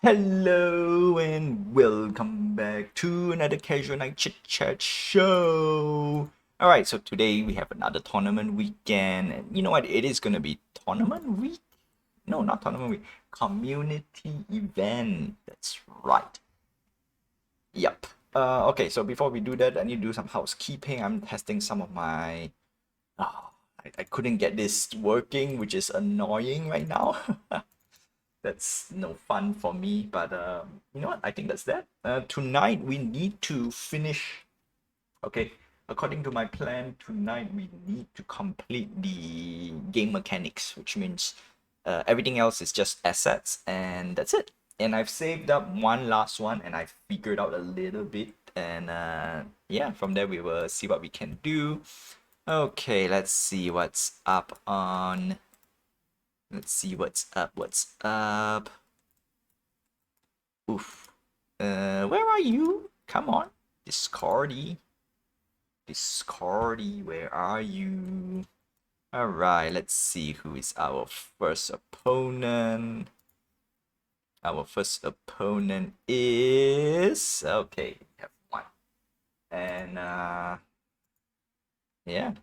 Hello and welcome back to another casual night chit chat show. All right, so today we have another tournament weekend, and you know what? It is gonna be tournament week. No, not tournament week. Community event. That's right. Yep. Okay. So before we do that, I need to do some housekeeping. I'm testing some of my. Oh, I couldn't get this working, which is annoying right now. That's no fun for me. But you know what? I think that's that. Tonight we need to finish. Okay, according to my plan, tonight we need to complete the game mechanics, which means everything else is just assets, and that's it. And I've saved up one last one, and I figured out a little bit, and yeah, from there we will see what we can do. Okay, let's see what's up on. Let's see what's up. What's up? Oof. Where are you? Come on. Discordy. Discordy, where are you? Alright, let's see who is our first opponent. Our first opponent is... Okay, we have one. And, yeah.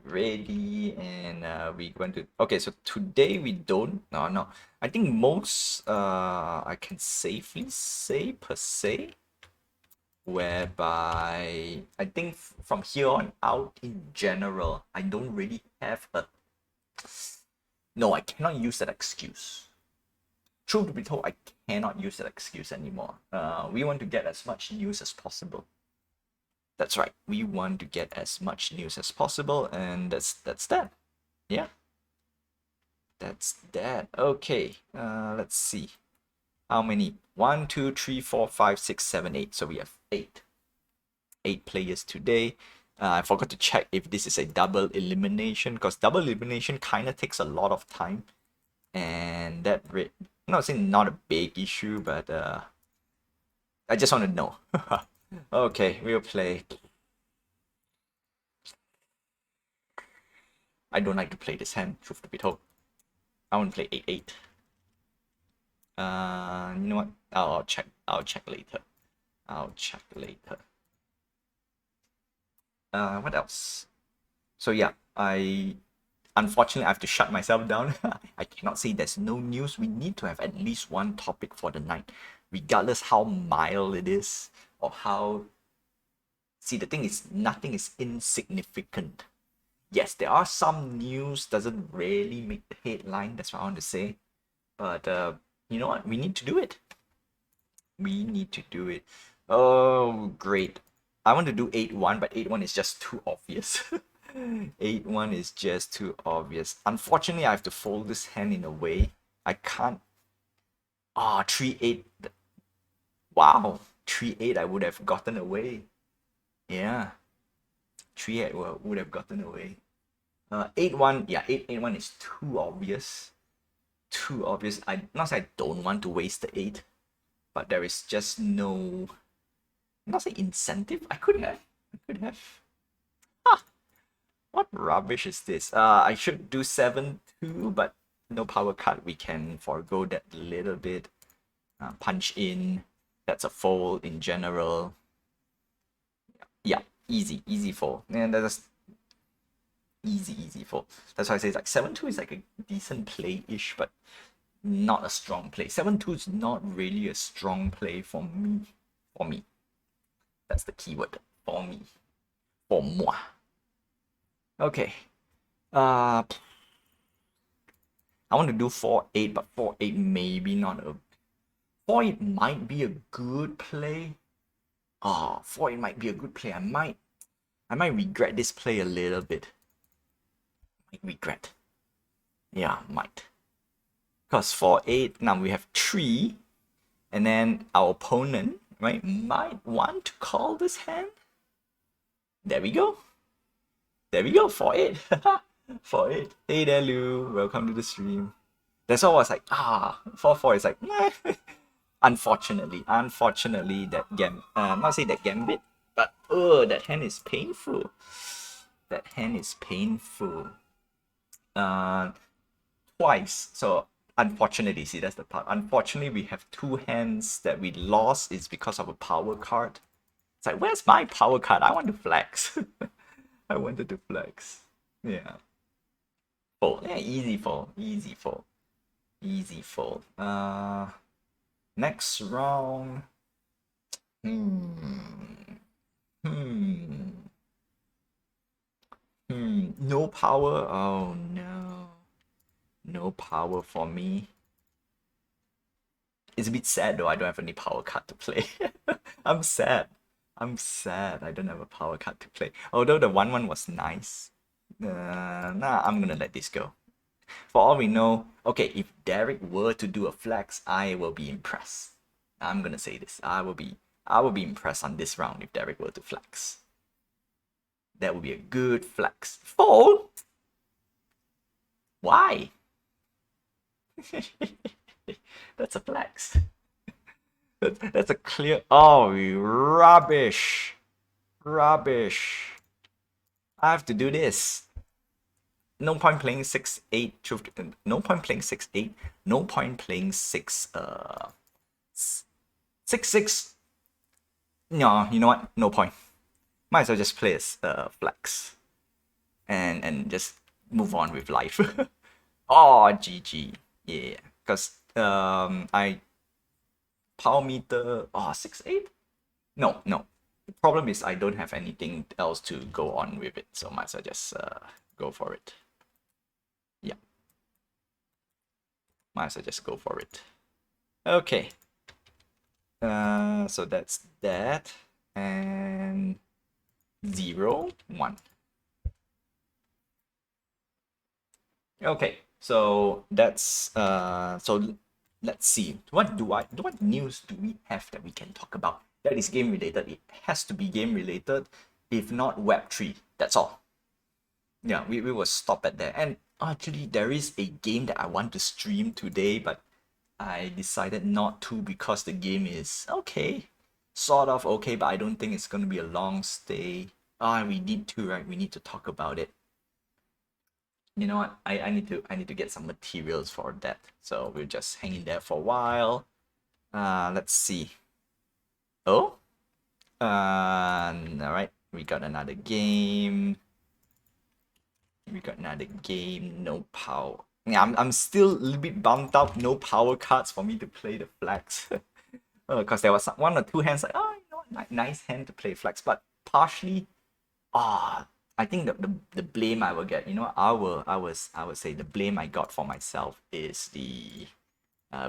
Ready, and we're going to... Okay, so today we don't... No. I think most, I can safely say, per se, whereby I think from here on out in general, I don't really have a... No, I cannot use that excuse. Truth to be told, I cannot use that excuse anymore. We want to get as much news as possible. That's right. We want to get as much news as possible, and that's that. Yeah. That's that. Okay. Let's see. How many? 1, 2, 3, 4, 5, 6, 7, 8. So we have 8. 8 players today. I forgot to check if this is a double elimination, because double elimination kind of takes a lot of time, and that I'm not saying not a big issue, but I just want to know. Okay, we'll play. I don't like to play this hand, truth to be told. I want to play 8-8. You know what? I'll check. I'll check later. I'll check later. What else? So yeah, unfortunately I have to shut myself down. I cannot say there's no news. We need to have at least one topic for the night, regardless how mild it is or how. See, the thing is, nothing is insignificant. Yes, there are some news doesn't really make the headline. That's what I want to say. But you know what? We need to do it. We need to do it. Oh, great. I want to do 8-1, but 8-1 is just too obvious. 8-1 is just too obvious. Unfortunately, I have to fold this hand in a way. I can't. Ah, 3-8. Wow. 3-8, I would have gotten away. Yeah. 3-8 would have gotten away. 8-1, yeah, 8-1 is too obvious. Too obvious. Not say I don't want to waste the 8, but there is just no, not say incentive. I could have. Ah, what rubbish is this? I should do 7-2, but no power cut. We can forego that little bit. Punch in. That's a fold in general. Yeah, easy fold. And that's easy fold. That's why I say like 7-2 is like a decent play-ish, but not a strong play. 7-2 is not really a strong play for me. For me. That's the keyword. For me. For moi. Okay. I want to do 4-8, but 4-8 maybe not a... 4-8 might be a good play. 4-8 might be a good play. I might regret this play a little bit. Might regret. Yeah, might. Because 4-8, now we have 3. And then our opponent, right, might want to call this hand. There we go. 4-8. 4-8. Hey there, Lou. Welcome to the stream. That's why I was like, 4-4 is like, Unfortunately, that not say that gambit, but that hand is painful. That hand is painful. twice. So unfortunately, see, that's the part. Unfortunately, we have two hands that we lost. It's because of a power card. It's like, where's my power card? I want to flex. I wanted to flex. Yeah. Fold. Yeah, easy fold. Easy fold. Easy fold. Next round. Hmm. Hmm. No power. Oh no. No power for me. It's a bit sad though. I don't have any power card to play. I'm sad. I'm sad. I don't have a power card to play. Although the 1-1 was nice. Nah, I'm gonna let this go. For all we know, okay, if Derek were to do a flex, I will be impressed. I'm gonna say this. I will be impressed on this round if Derek were to flex. That would be a good flex. Fold? Why? That's a flex. That's a clear. Oh, rubbish. Rubbish. I have to do this. No point playing 6-8. No point playing 6-8. No point playing 6-6. No, you know what? No point. Might as well just play as flex. And just move on with life. Oh, GG. Yeah. Because I power meter 6-8? No. The problem is I don't have anything else to go on with it, so might as well just go for it. Yeah. Might as well just go for it. Okay. So that's that. And 0, 1. Okay, so that's so let's see. What news do we have that we can talk about that is game related? It has to be game related, if not Web3. That's all. Yeah, we will stop at there. And actually there is a game that I want to stream today, but I decided not to because the game is okay. Sort of okay, but I don't think it's gonna be a long stay. We need to, right? We need to talk about it. You know what? I need to get some materials for that. So we'll just hang in there for a while. Let's see. Oh, all right. We got another game. No power. Yeah, I'm still a little bit bummed out. No power cards for me to play the flags. Because there was one or two hands like, you know what, nice hand to play flags, but partially, I think the blame I will get, you know, I would say the blame I got for myself is the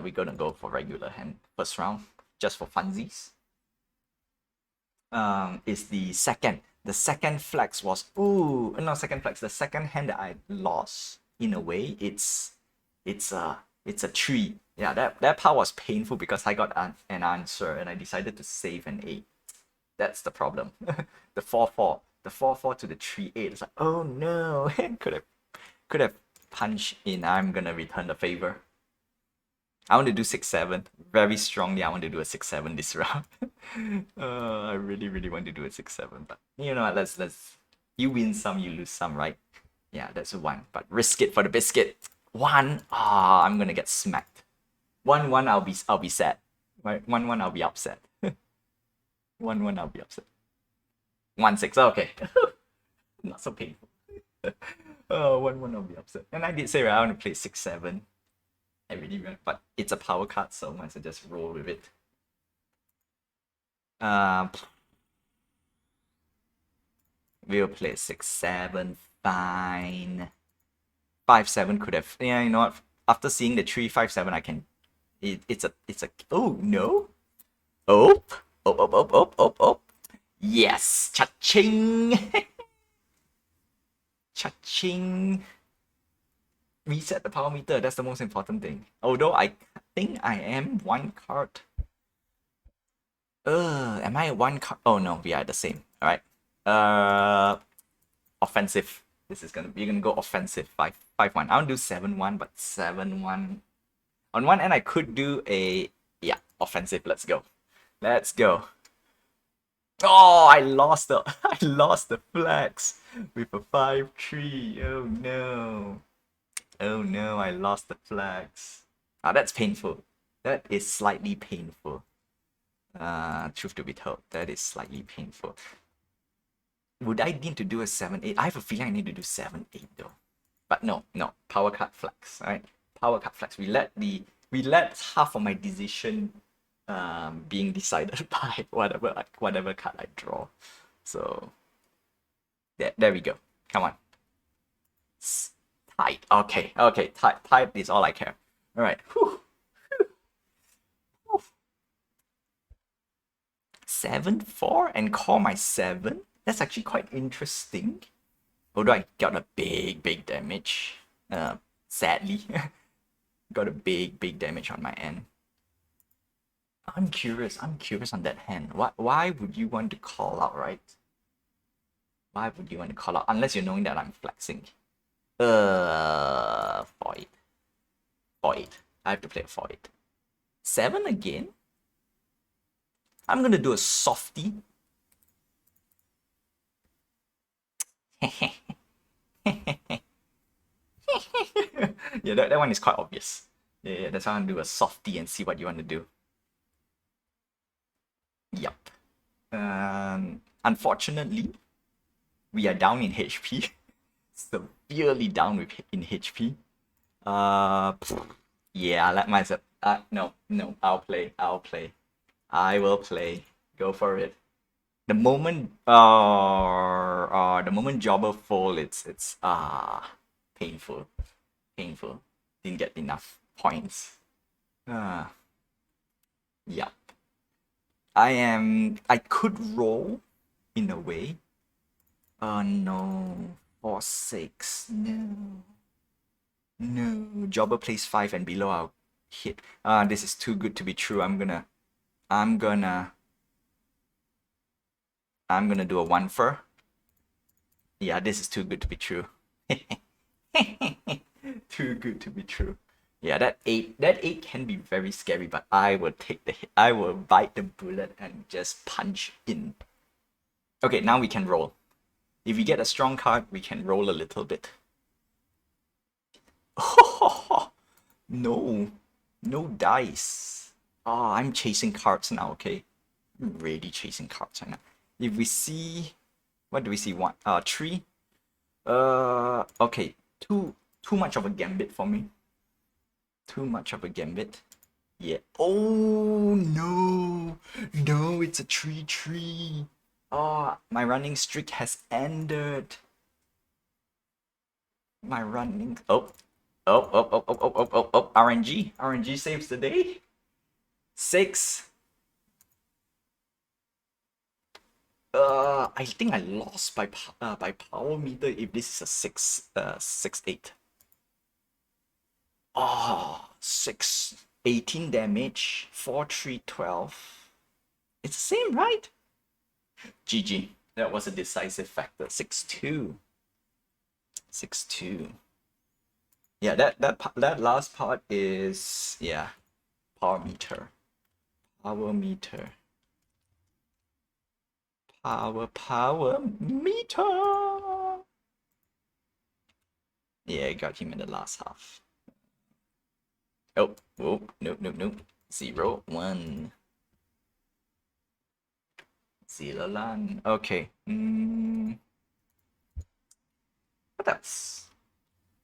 we're gonna go for regular hand first round just for funsies. Is the second flex was no second flex, the second hand that I lost in a way. It's a tree. Yeah, that part was painful because I got an answer and I decided to save an 8. That's the problem. The 4-4. The 4-4 to the 3-8. It's like, oh no. could have punched in. I'm gonna return the favor. I want to do 6-7. Very strongly, I want to do a 6-7 this round. I really, really want to do a 6-7. But you know what, let's you win some, you lose some, right? Yeah, that's a 1. But risk it for the biscuit. 1. I'm gonna get smacked. 1-1, I'll be sad. Right? 1-1, I'll be upset. 1-1, I'll be upset. 1-6, okay. Not so painful. 1-1, I'll be upset. And I did say, right, I want to play 6-7. I really want, but it's a power card, so I might as well just roll with it. We'll play 6-7, fine. 5-7 could have, yeah, you know what? After seeing the 3-5-7, I can. It's a. Oh no! Oh! Oh! Yes! Cha-ching! Cha-ching! Reset the power meter. That's the most important thing. Although I think I am 1 card. Am I 1 card? Oh no, we are the same. All right. Offensive. We're gonna go offensive. 5-1. I don't do 7-1, but 7-1. On one end, I could do a offensive. Let's go. Oh, I lost the flags with a 5-3. Oh no. Oh no, I lost the flags. Ah, that's painful. That is slightly painful. Truth to be told, that is slightly painful. Would I need to do a 7-8? I have a feeling I need to do 7-8 though. But no, no. Power card flags, alright? Power card flags. We let half of my decision being decided by whatever card I draw. So there we go. Come on. Tight. Okay, okay. Tight is all I care. Alright. 7-4 and call my 7? That's actually quite interesting. Although I got a big damage. Sadly. Got a big damage on my end. I'm curious on that hand. Why would you want to call out, right? Why would you want to call out? Unless you're knowing that I'm flexing. Void. Void. I have to play a void. 7 again? I'm gonna do a softie. Yeah, that one is quite obvious. Yeah, that's why I'm gonna do a softie and see what you want to do. Yup. Unfortunately, we are down in HP. Severely down in HP. Yeah, let myself. No, I'll play. I will play. Go for it. The moment, the moment Jobber fall, it's painful. Didn't get enough points. Yeah. I could roll in a way. No. 4-6. No. Jobber plays 5 and below I'll hit. This is too good to be true. I'm gonna do a 1 fur. Yeah, this is too good to be true. Too good to be true. Yeah, that 8 can be very scary, but I will take the hit. I will bite the bullet and just punch in. Okay, now we can roll. If we get a strong card, we can roll a little bit. No. No dice. Oh, I'm chasing cards now, okay? I'm really chasing cards right now. If we see... What do we see? 3? Okay. Too much of a gambit for me. Too much of a gambit. Yeah. Oh, no. No, it's a 3-3. Oh, my running streak has ended. My running... Oh. RNG. RNG saves the day. 6. I think I lost by power meter if this is a 6-8. Oh, 6, 18 damage, 4-3, 12. It's the same, right? GG. That was a decisive factor. 6-2. 6-2. Yeah, that last part is, yeah, power meter. Power meter. Power meter. Yeah, I got him in the last half. Oh, no. 0, 1. 0 lan. Okay. What else?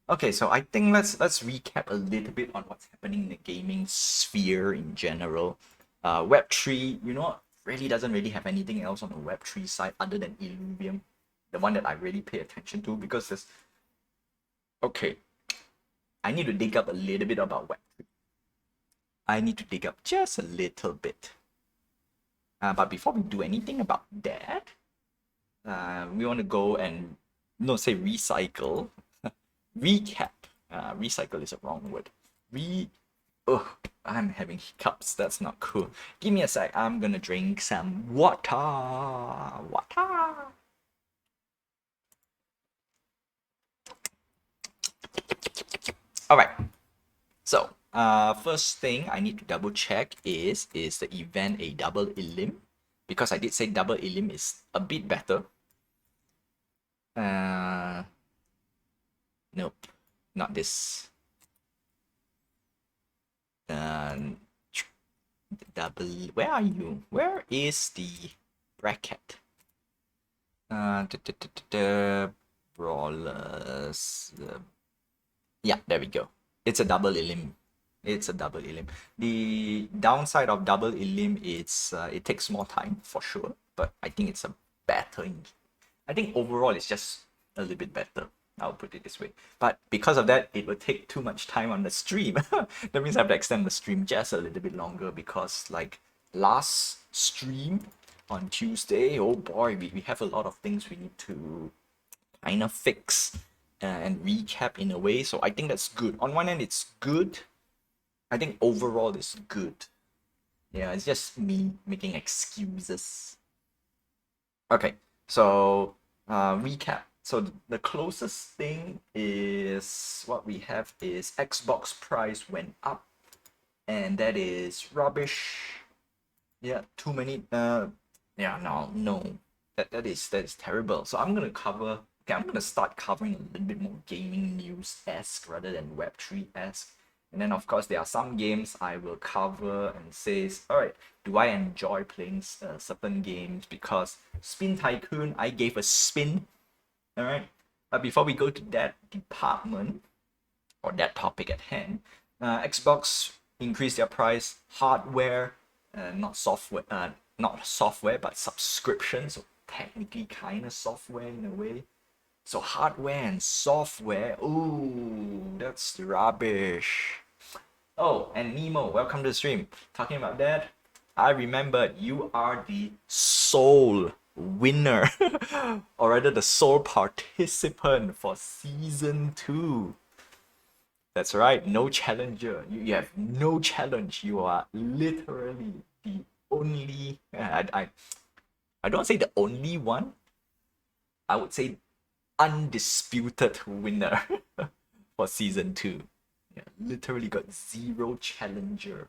Okay, so I think let's recap a little bit on what's happening in the gaming sphere in general. Web3, you know, really doesn't really have anything else on the Web3 side other than Illuvium, the one that I really pay attention to, because there's... Okay, I need to dig up a little bit about Web3. I need to dig up just a little bit. But before we do anything about that, we want to go and, no, say recycle. Recap. Recycle is a wrong word. Oh, I'm having hiccups. That's not cool. Give me a sec. I'm gonna drink some water. Alright. So, first thing I need to double check is the event a double elim? Because I did say double elim is a bit better. Nope. not this. Double. Where are you? Where is the bracket? Brawlers. Yeah, there we go. It's a double elim. It's a double elim. The downside of double elim is it takes more time for sure, but I think it's a better. I think overall it's just a little bit better. I'll put it this way. But because of that, it will take too much time on the stream. That means I have to extend the stream just a little bit longer because like last stream on Tuesday, oh boy, we have a lot of things we need to kind of fix and recap in a way. So I think that's good. On one end, it's good. I think overall it's good. Yeah, it's just me making excuses. Okay, so recap. So the closest thing is what we have is Xbox price went up, and that is rubbish. Yeah, too many. Yeah, no, that is terrible. So I'm gonna cover. Okay, I'm gonna start covering a little bit more gaming news-esque rather than Web3-esque. And then of course there are some games I will cover and says, all right, do I enjoy playing certain games? Because Spin Tycoon, I gave a spin. All right, but before we go to that department or that topic at hand, Xbox increased their price, hardware, not software, but subscription. So technically, kind of software in a way. So hardware and software, ooh, that's rubbish. Oh, and Nemo, welcome to the stream. Talking about that, I remembered you are the sole winner, or rather the sole participant for season 2. That's right, no challenger. You have no challenge. You are literally the only. I don't say the only one. I would say undisputed winner for season 2. Yeah, literally got zero challenger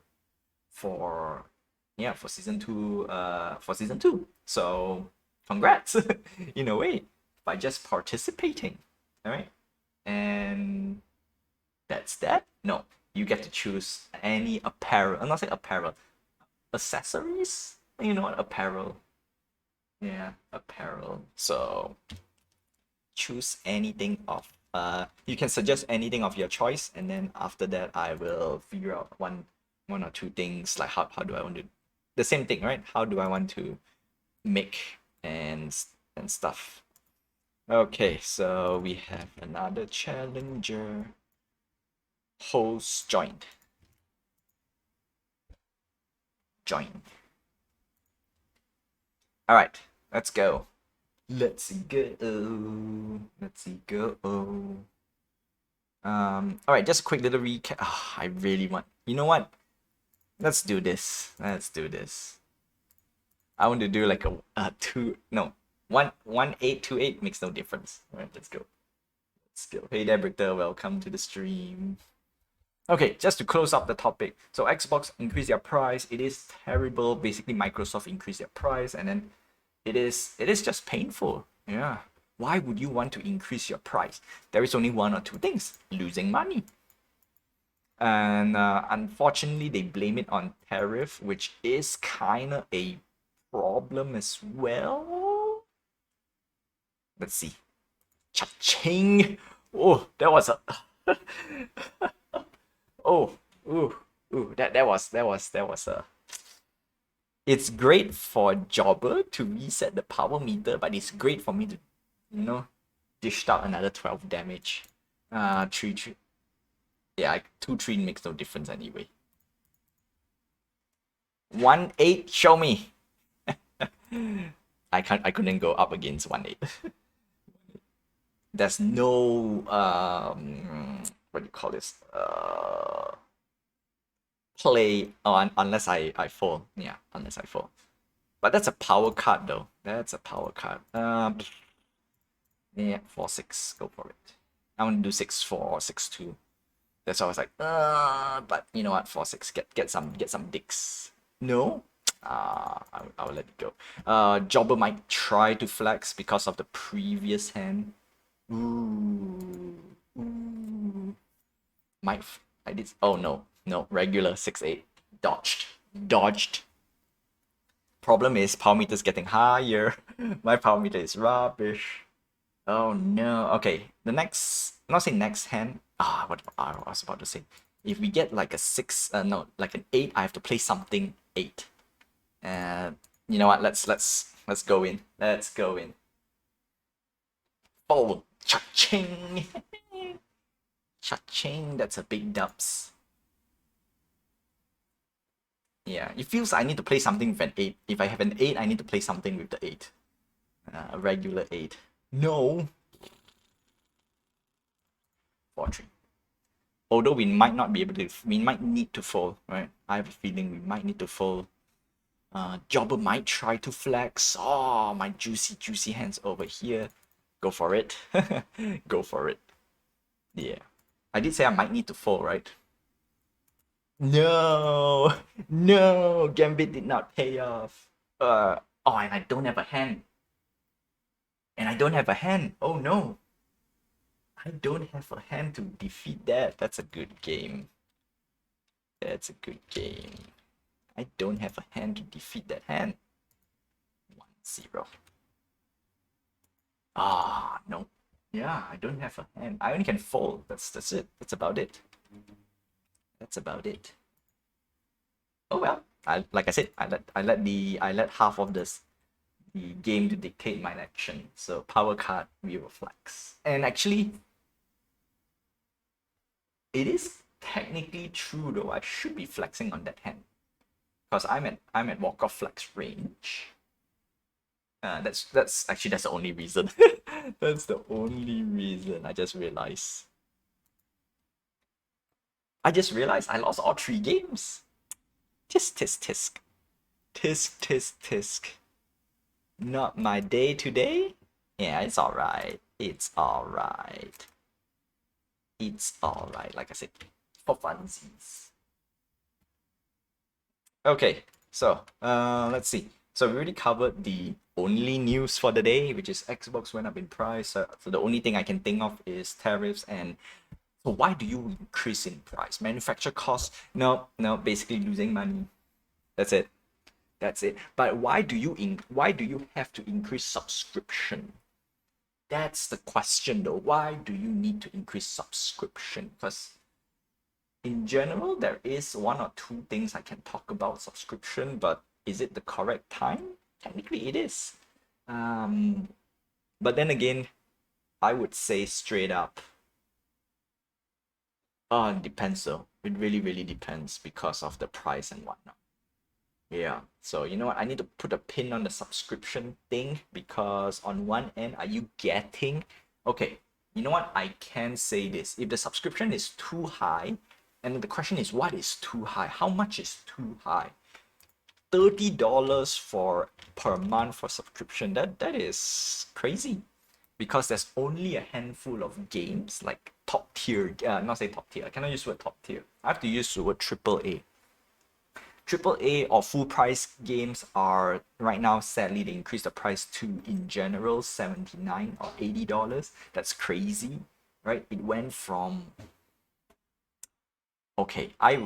for for season 2 So congrats in a way by just participating. All right, and that's that. No, you get to choose any apparel. I'm not saying apparel, accessories. You know what, apparel. Yeah, apparel. So choose anything of you can suggest anything of your choice, and then after that I will figure out one or two things like how do I want to the same thing, right? How do I want to make and stuff. Okay, so we have another challenger. Host joined. Join. All right, let's go. Let's go. Let's go. All right, just a quick little recap. Oh, I really want. You know what? Let's do this. Let's do this. I want to do like a 1-8-2-8 makes no difference. All right, let's go. Let's go. Hey there, Brichter. Welcome to the stream. Okay, just to close up the topic. So Xbox increased their price. It is terrible. Basically, Microsoft increased their price, and then it is just painful. Yeah. Why would you want to increase your price? There is only one or two things: losing money. And unfortunately, they blame it on tariff, which is kind of a problem as well. Let's see. Cha-ching! Oh, that was a. Oh, ooh, that was a. It's great for Jobber to reset the power meter, but it's great for me to, dished out another 12 damage. 3. Yeah, 2-3 makes no difference anyway. 1-8, show me. I couldn't go up against 1-8. There's no what do you call this? Play on unless I fall. Yeah, unless I fall. But that's a power card though. That's a power card. Yeah, 4-6. Go for it. I want to do 6-4 or 6-2. That's why I was like, but you know what? 4-6. Get some dicks. No? I'll let it go. Jobber might try to flex because of the previous hand. Ooh. Ooh. I did. Oh no, no, regular 6-8. Dodged. Dodged. Problem is, power meter is getting higher. My power meter is rubbish. Oh no. Okay, the next, not say next hand. What I was about to say. If we get like a six, no, like an eight, I have to play something eight. Uh, you know what? Let's go in. Let's go in. Oh, cha-ching, cha-ching. That's a big dubs. Yeah, it feels I need to play something with an eight. If I have an eight, I need to play something with the eight. A regular eight. No. 4-3. Although we might not be able to, we might need to fold, right? I have a feeling we might need to fold. Jobber might try to flex. Oh, my juicy hands over here. Go for it. Go for it. Yeah. I did say I might need to fold, right? No. No. Gambit did not pay off. Oh, and I don't have a hand. And I don't have a hand. Oh no. I don't have a hand to defeat that. That's a good game. That's a good game. I don't have a hand to defeat that hand. 1-0. No. Yeah, I don't have a hand. I only can fold. That's it. That's about it. That's about it. Oh well. Like I said, I let half of the game to dictate my action. So power card, we will flex. And actually, it is technically true though. I should be flexing on that hand. Because I'm at walk-off flex range. That's actually that's the only reason. That's the only reason. I just realized. I lost all 3 games. Tisk tisk tisk. Tisk tisk tisk. Not my day today. Yeah, it's alright. It's alright. It's alright. Like I said, for funsies. Okay, so let's see. So we already covered the only news for the day, which is Xbox went up in price. So the only thing I can think of is tariffs. And so why do you increase in price? Manufacture costs? No, basically losing money. That's it. That's it. But why do you have to increase subscription? That's the question though. Why do you need to increase subscription? Because in general, there is 1 or 2 things I can talk about subscription, but is it the correct time? Technically, it is. But then again, I would say straight up. It depends though. It really depends because of the price and whatnot. Yeah. So you know what? I need to put a pin on the subscription thing because on one end, are you getting? Okay. You know what? I can say this. If the subscription is too high, and the question is, what is too high? How much is too high? $30 for per month for subscription. That is crazy, because there's only a handful of games like top tier. Not say top tier. I cannot use the word top tier. I have to use the word triple A. AAA or full price games are right now, sadly, they increased the price to, in general, $79 or $80. That's crazy, right? It went from, okay, we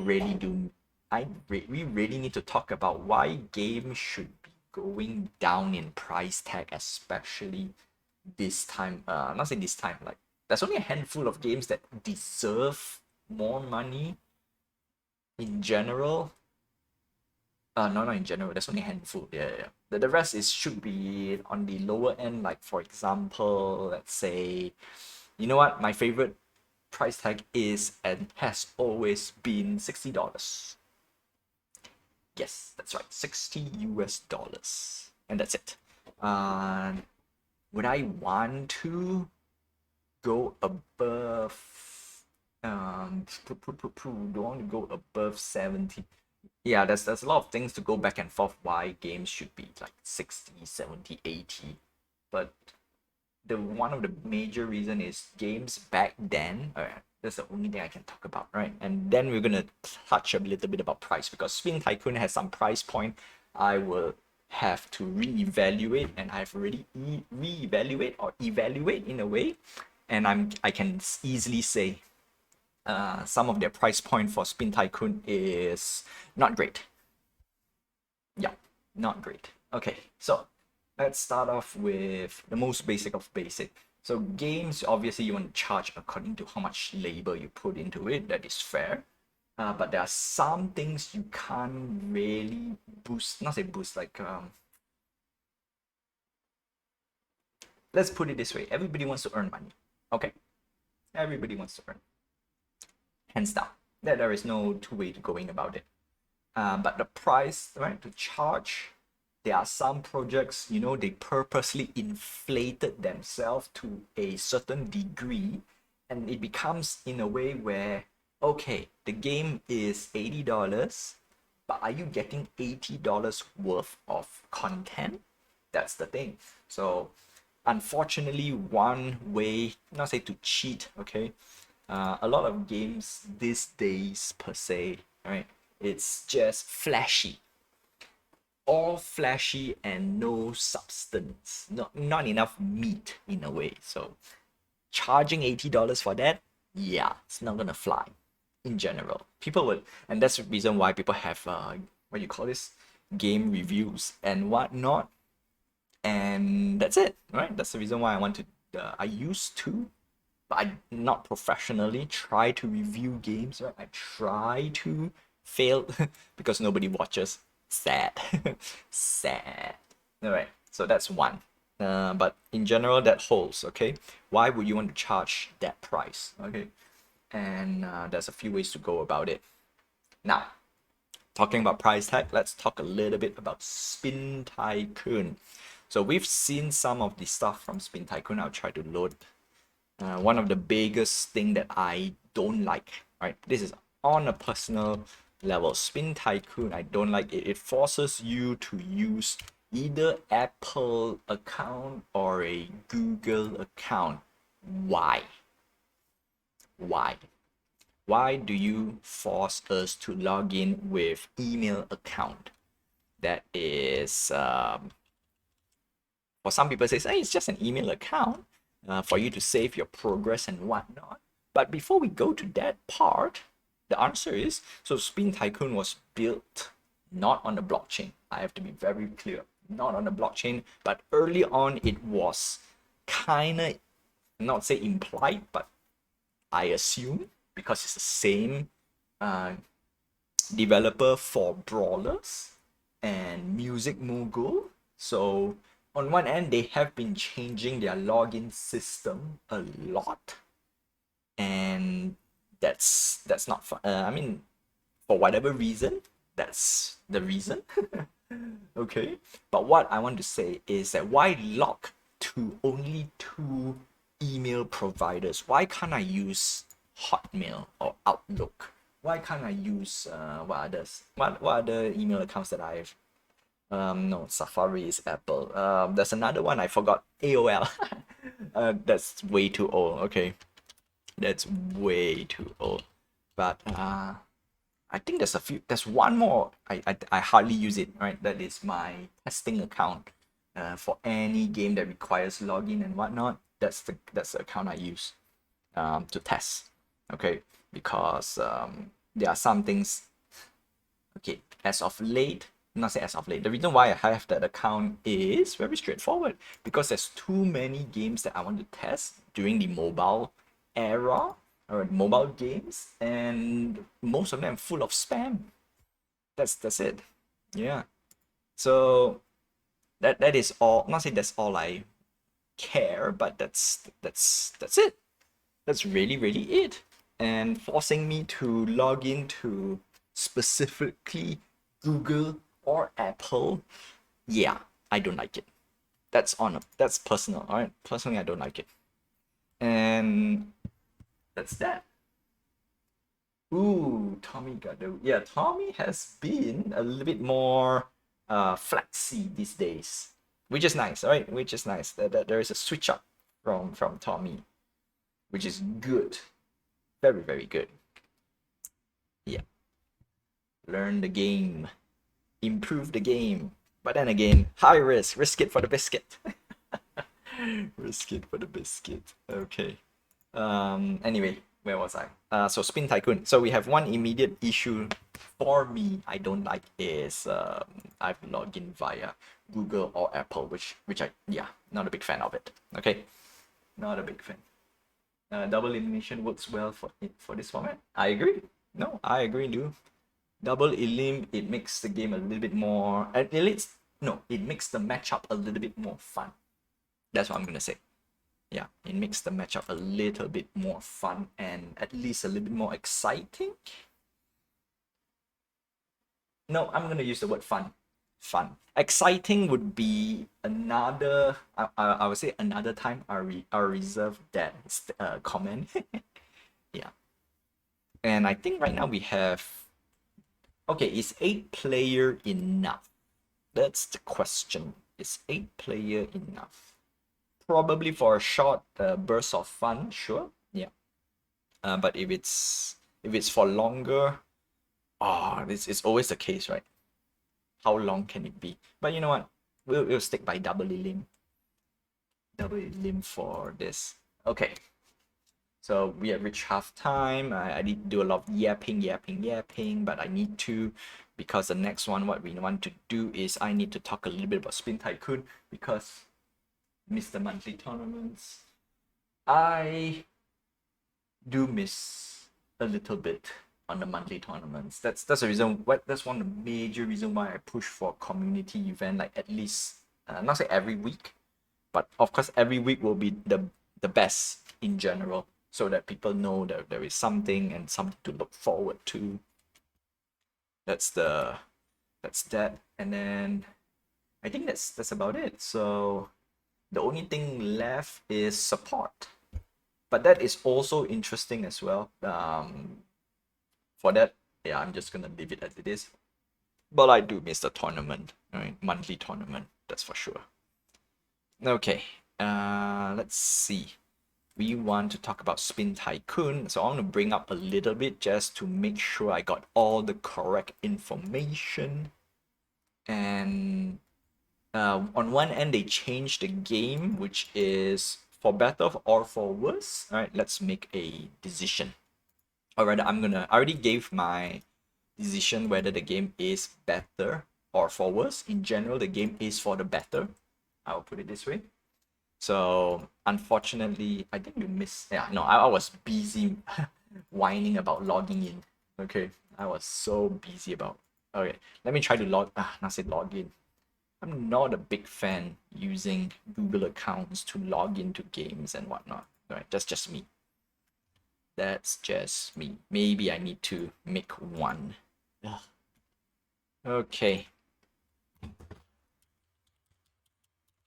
really need to talk about why games should be going down in price tag, especially this time. Not say this time, like there's only a handful of games that deserve more money in general. No, not in general. There's only a handful. Yeah. The rest is should be on the lower end. Like for example, let's say, you know what? My favorite price tag is and has always been $60. Yes, that's right, $60, and that's it. Would I want to go above? Do I want to go above 70? Yeah, there's a lot of things to go back and forth why games should be like 60, 70, 80. But the one of the major reason is games back then. That's the only thing I can talk about, right? And then we're gonna touch a little bit about price, because Spin Tycoon has some price point I will have to reevaluate, and I've already reevaluate or evaluate in a way. and I can easily say some of their price point for Spin Tycoon is not great. Yeah, not great. Okay, so let's start off with the most basic of basic. So games, obviously you want to charge according to how much labor you put into it. That is fair. But there are some things you can't really boost, not say boost, like let's put it this way. Everybody wants to earn money. Okay? Everybody wants to earn. Hands down. There is no two way to going about it. But the price, right, to charge, there are some projects, they purposely inflated themselves to a certain degree, and it becomes in a way where, okay, the game is $80, but are you getting $80 worth of content? That's the thing. So unfortunately, one way, not say to cheat, okay, a lot of games these days per se, right, it's just flashy, all flashy and no substance, not enough meat in a way. So charging $80 for that, yeah, it's not gonna fly in general. People would, and that's the reason why people have what you call this, game reviews and whatnot, and that's it, right? That's the reason why I used to, but I not professionally try to review games, right? I try to fail because nobody watches. Sad. Sad. All right, so that's one. But in general, that holds, okay? Why would you want to charge that price, okay? And there's a few ways to go about it. Now, talking about price tag, let's talk a little bit about Spin Tycoon. So we've seen some of the stuff from Spin Tycoon. I'll try to load. One of the biggest thing that I don't like, right? This is on a personal level. Spin Tycoon, I don't like it. It forces you to use either Apple account or a Google account. Why? Why? Why do you force us to log in with email account? That is, for some people say, hey, it's just an email account for you to save your progress and whatnot. But before we go to that part, the answer is, so Spin Tycoon was built not on the blockchain. I have to be very clear, not on the blockchain, but early on it was kind of, not say implied, but I assume, because it's the same developer for Brawlers and Music Mogul. So on one end, they have been changing their login system a lot, and that's not fun. I mean, for whatever reason, that's the reason. Okay, but what I want to say is that why lock to only two email providers? Why can't I use Hotmail or Outlook? Why can't I use what others? What other email accounts that I've no, Safari is Apple. There's another one I forgot. AOL. That's way too old. Okay, that's way too old. But I think there's a few. There's one more. I hardly use it. Right, that is my testing account. For any game that requires login and whatnot, that's the account I use to test. Okay, because there are some things. Okay, as of late, not say as of late, the reason why I have that account is very straightforward, because there's too many games that I want to test during the mobile era, or mobile games, and most of them full of spam. That's it. Yeah. So that is all. Not say that's all I care, but that's it. That's really it. And forcing me to log into specifically Google or Apple, yeah, I don't like it. That's personal, all right? Personally, I don't like it. And that's that. Ooh, Tommy Gado. Yeah, Tommy has been a little bit more flexy these days, which is nice, right? Which is nice that there is a switch up from Tommy, which is good. Very good. Yeah. Learn the game, improve the game. But then again, high risk it for the biscuit. Risk it for the biscuit. Okay. Anyway, where was I? So Spin Tycoon. So we have one immediate issue for me I don't like is I've logged in via Google or Apple, which I yeah, not a big fan of it. Okay, not a big fan. Double elimination works well for this format. I agree. No, I agree, dude. Double elim, it makes the game a little bit more. At least no, it makes the matchup a little bit more fun. That's what I'm gonna say. Yeah, it makes the matchup a little bit more fun and at least a little bit more exciting. No, I'm gonna use the word fun. Fun. Exciting would be another. I would say another time. I'll reserve that comment. Yeah, and I think right now we have. Okay, is 8-player enough? That's the question. Is 8-player enough? Probably for a short burst of fun, sure. Yeah. But if it's for longer, this is always the case, right? How long can it be? But you know what? We'll stick by double elim. Double elim for this. Okay. So we have reached half time. I need to do a lot of yapping, but I need to because the next one, what we want to do is I need to talk a little bit about Spin Tycoon because miss the monthly tournaments. I do miss a little bit on the monthly tournaments. That's the reason. That's one of the major reason why I push for community event, like at least not say every week, but of course every week will be the best in general, so that people know that there is something and something to look forward to. That's that, and then I think that's about it. So the only thing left is support, but that is also interesting as well. For that, yeah, I'm just gonna leave it as it is. But I do miss the tournament, right? Monthly tournament, that's for sure. Okay, let's see. We want to talk about Spin Tycoon, so I want to bring up a little bit just to make sure I got all the correct information. And on one end, they changed the game, which is for better or for worse. All right, let's make a decision. All right, I already gave my decision whether the game is better or for worse. In general, the game is for the better. I'll put it this way. So unfortunately, I think you missed. Yeah, no, I was busy whining about logging in. Okay, I was so busy about. Okay, let me try to not say log in. I'm not a big fan using Google accounts to log into games and whatnot. Right, that's just me. That's just me. Maybe I need to make one. Ugh. Okay.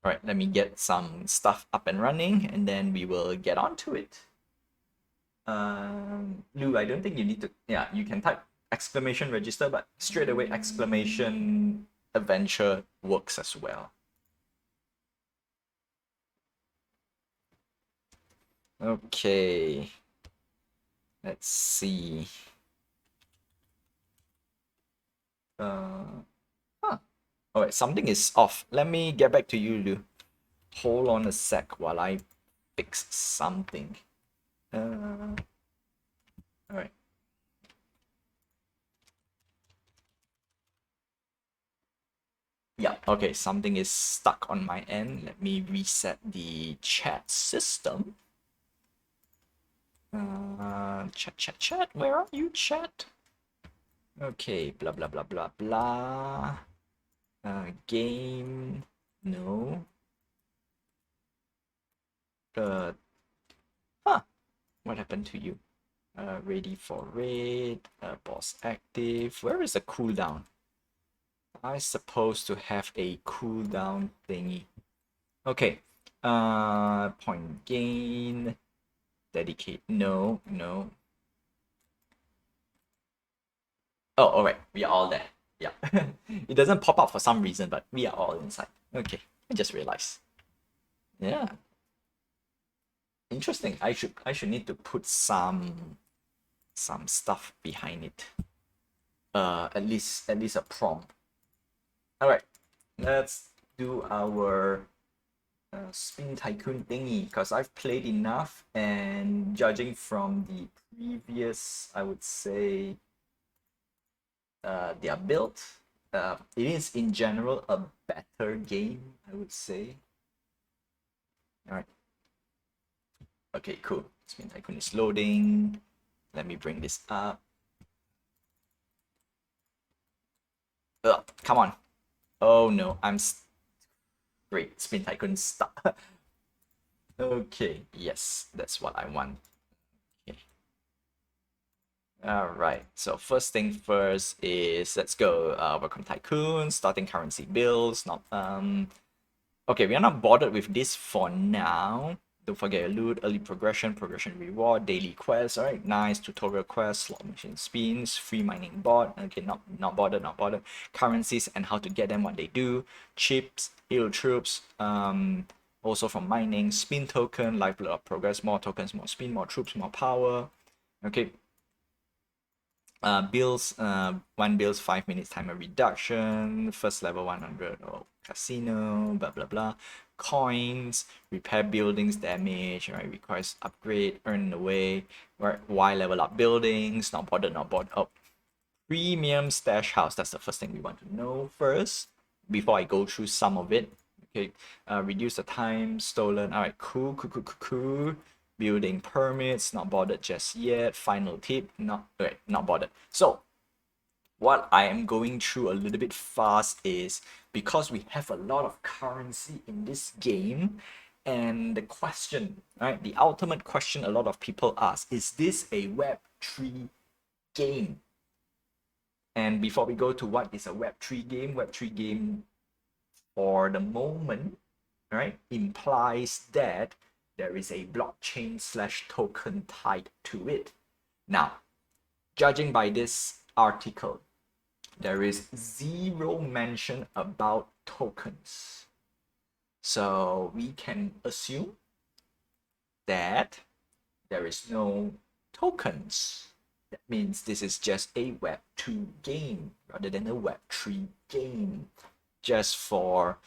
All right, let me get some stuff up and running and then we will get on to it. Lou, I don't think you need to, yeah, you can type exclamation register, but straight away exclamation adventure works as well. Okay. Let's see. Huh. All right, something is off. Let me get back to you, Lou. Hold on a sec while I fix something. All right. Yeah, okay, something is stuck on my end. Let me reset the chat system. Chat, where are you, chat? Okay, blah, blah, blah, blah, blah. Game, no. Huh, what happened to you? Ready for raid, boss active. Where is the cooldown? I supposed to have a cooldown thingy. Okay. Point gain. Dedicate. No. Oh, alright. We are all there. Yeah. It doesn't pop up for some reason, but we are all inside. Okay. I just realized. Yeah. Interesting. I should need to put some stuff behind it. At least a prompt. Alright. Let's do our Spin Tycoon thingy, because I've played enough, and judging from the previous, I would say, their build, it is in general a better game, I would say. All right. Okay, cool. Spin Tycoon is loading. Let me bring this up. Come on. Oh no, great. Spin Tycoon stuck. Okay, yes, that's what I want. Okay. All right. So first thing first is let's go. Welcome Tycoon, starting currency bills. Not Okay, we are not bothered with this for now. Don't forget your loot, early progression reward, daily quests. All right, nice tutorial quests, slot machine spins, free mining bot. Okay, not bothered. Currencies and how to get them, what they do. Chips, hero troops. Also from mining, spin token, lifeblood of progress, more tokens, more spin, more troops, more power. Okay, bills, one bills 5 minutes timer reduction, first level 100, oh, casino, blah blah blah. Coins, repair buildings damage, right? Requires upgrade, earn away, right? Y level up buildings, not bothered. Oh, premium stash house, that's the first thing we want to know first before I go through some of it. Okay, reduce the time stolen. All right, cool. Building permits, not bothered just yet. Final tip, not bothered. So what I am going through a little bit fast is because we have a lot of currency in this game, and the question, right, the ultimate question a lot of people ask, is this a Web3 game? And before we go to what is a Web3 game, Web3 game for the moment, right, implies that there is a blockchain slash token tied to it. Now, judging by this article, there is zero mention about tokens. So we can assume that there is no tokens. That means this is just a Web2 game rather than a Web3 game, just for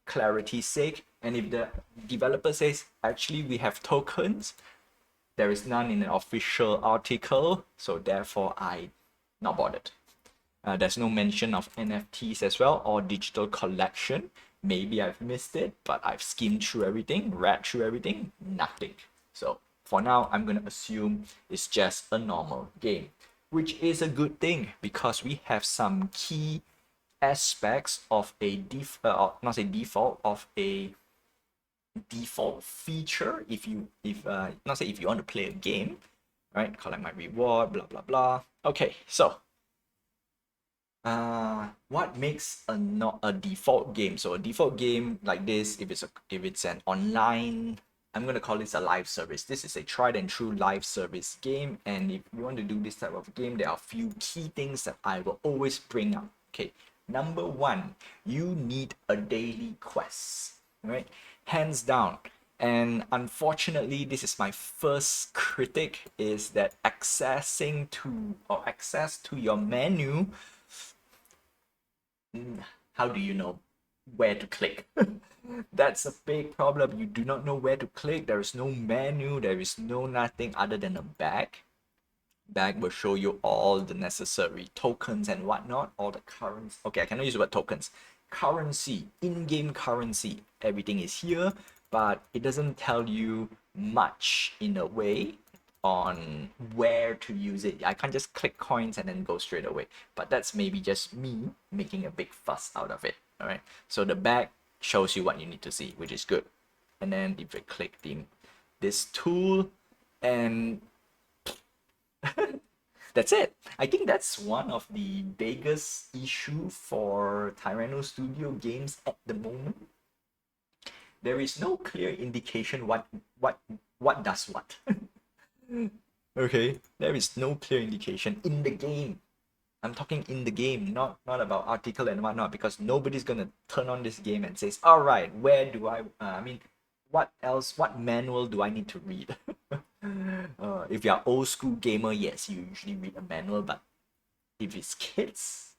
clarity's sake. And if the developer says, actually, we have tokens, there is none in an official article, so therefore I not bothered. There's no mention of NFTs as well or digital collection. Maybe I've missed it, but I've skimmed through everything, read through everything, nothing. So for now, I'm going to assume it's just a normal game, which is a good thing because we have some key aspects of a not say default, of a default feature if not say if you want to play a game, right? Collect my reward, blah blah blah. Okay, so what makes not a default game? So a default game like this, if it's an online, I'm gonna call this a live service. This is a tried and true live service game, and if you want to do this type of game, there are a few key things that I will always bring up. Okay, number one, you need a daily quest, right? Hands down. And unfortunately, this is my first critic, is that access to your menu, how do you know where to click? That's a big problem. You do not know where to click. There is no menu. There is no nothing other than a bag. Bag will show you all the necessary tokens and whatnot, all the currency. Okay, I cannot use the word tokens. Currency, in-game currency, everything is here, but it doesn't tell you much in a way on where to use it. I can't just click coins and then go straight away, but that's maybe just me making a big fuss out of it. All right, so the bag shows you what you need to see, which is good. And then if you click this tool, and that's it. I think that's one of the biggest issue for Tyranno Studio games at the moment. There is no clear indication what does what. Okay, there is no clear indication in the game. I'm talking in the game, not about article and whatnot, because nobody's gonna turn on this game and says, all right, where do I mean, what else, what manual do I need to read? If you're old school gamer, yes, you usually read a manual, but if it's kids,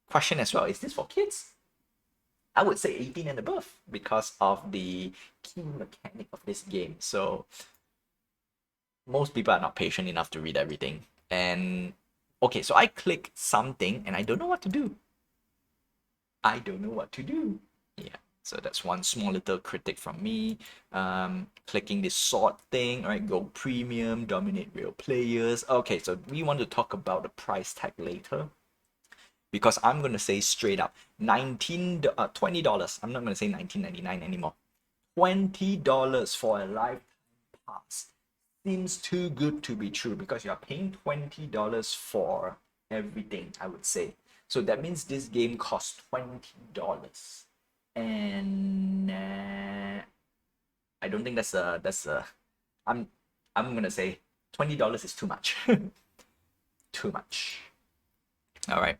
question as well, is this for kids? I would say 18 and above because of the key mechanic of this game. So most people are not patient enough to read everything. And okay, so I click something and I don't know what to do. I don't know what to do. Yeah, so that's one small little critic from me. Clicking this sort thing, all right, go premium, dominate real players. Okay, so we want to talk about the price tag later because I'm gonna say straight up, $20. I'm not gonna say 19.99 anymore. $20 for a lifetime pass seems too good to be true because you're paying $20 for everything, I would say. So that means this game costs $20. And I don't think that's a I'm gonna say $20 is too much. Too much. All right.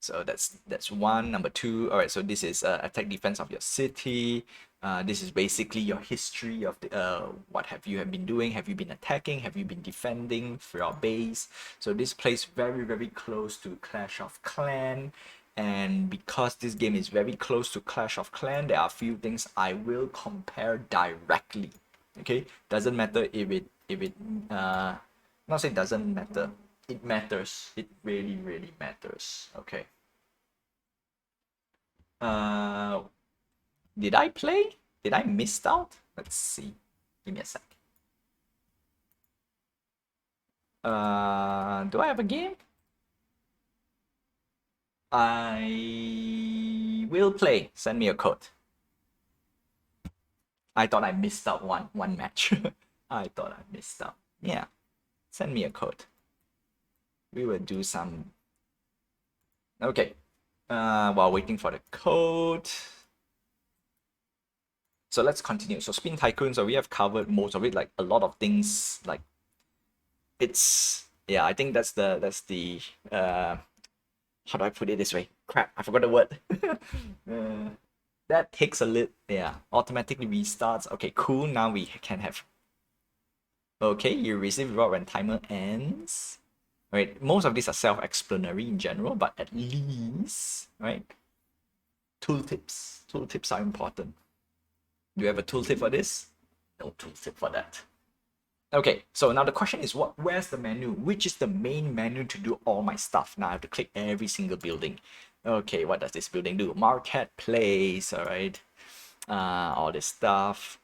So that's one. Number two, all right, so this is attack defense of your city. This is basically your history of the what have you have been doing? Have you been attacking? Have you been defending for your base? So this plays very, very close to Clash of Clan. And because this game is very close to Clash of Clan, there are a few things I will compare directly. Okay, doesn't matter if it not say doesn't matter. It matters. It really, really matters. Okay. Uh, did I play? Did I miss out? Let's see. Give me a sec. Do I have a game? I will play. Send me a code. I thought I missed out one match. I thought I missed out. Yeah. Send me a code. We will do some. Okay. While waiting for the code. So let's continue. So Spin Tycoon, so we have covered most of it, like a lot of things, like it's yeah, I think that's the how do I put it this way? Crap, I forgot the word. That takes a little, yeah, automatically restarts. Okay, cool. Now we can have. Okay, you receive reward when timer ends. Right, most of these are self-explanatory in general, but at least, right? Tooltips. Tooltips are important. Do you have a tooltip for this? No tooltip for that. Okay, so now the question is where's the menu? Which is the main menu to do all my stuff? Now I have to click every single building. Okay, what does this building do? Marketplace, all right. All this stuff.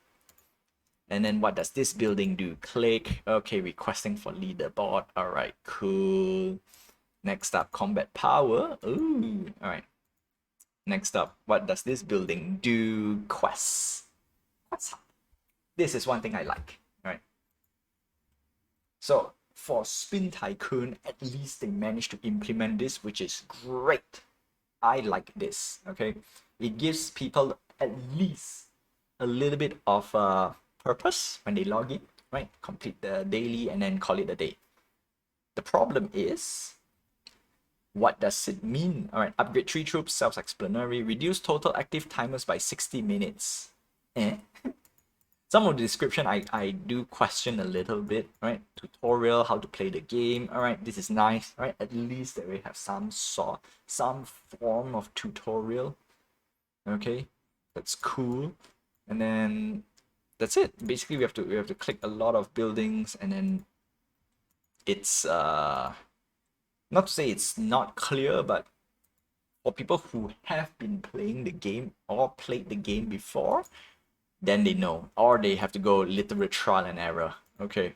And then what does this building do? Click. Okay, requesting for leaderboard. All right, cool. Next up, combat power. Ooh, all right. Next up, what does this building do? Quests. What's up? This is one thing I like. All right. So for Spin Tycoon, at least they managed to implement this, which is great. I like this. Okay, it gives people at least a little bit of purpose when they log in, right? Complete the daily and then call it a day. The problem is, what does it mean? All right, upgrade 3 troops, self-explanatory, reduce total active timers by 60 minutes. Some of the description I do question a little bit, right? Tutorial, how to play the game. All right, this is nice, right? At least that we have some form of tutorial. Okay, that's cool. And then that's it. Basically, we have to click a lot of buildings, and then it's not to say it's not clear, but for people who have been playing the game or played the game before, then they know, or they have to go literal trial and error. Okay.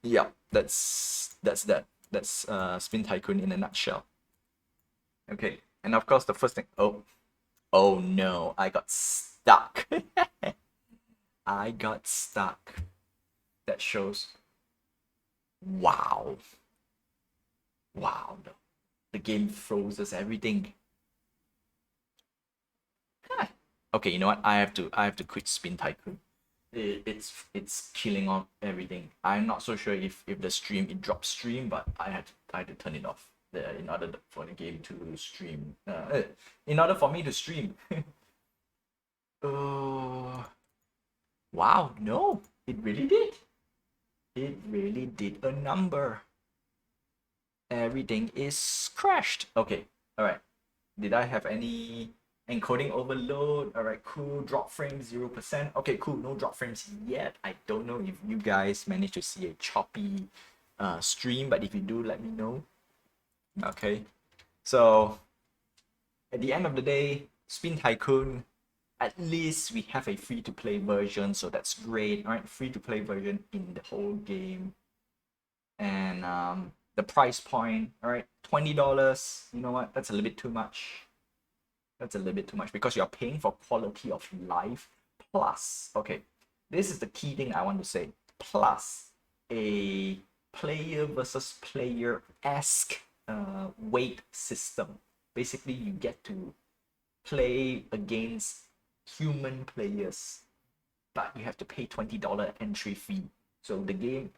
Yeah, that's that. That's Spin Tycoon in a nutshell. Okay, and of course the first thing. Oh no, I got stuck. I got stuck. That shows. Wow. Wow. The game froze everything. Okay, you know what? I have to quit Spin Tycoon. It's killing off everything. I'm not so sure if the stream it dropped stream, but I had to turn it off in order for the game to stream. In order for me to stream. Oh, wow! No, it really did. It really did a number. Everything is crashed. Okay, all right. Did I have any encoding overload? All right, cool. Drop frames 0%. Okay, cool. No drop frames yet. I don't know if you guys managed to see a choppy stream, but if you do, let me know. Okay, so at the end of the day, Spin Tycoon, at least we have a free to play version, so that's great. All right, free to play version in the whole game. And the price point, all right, $20. You know what? That's a little bit too much. That's a little bit too much because you're paying for quality of life plus, okay, this is the key thing I want to say, plus a player versus player-esque weight system. Basically, you get to play against human players, but you have to pay $20 entry fee. So the game,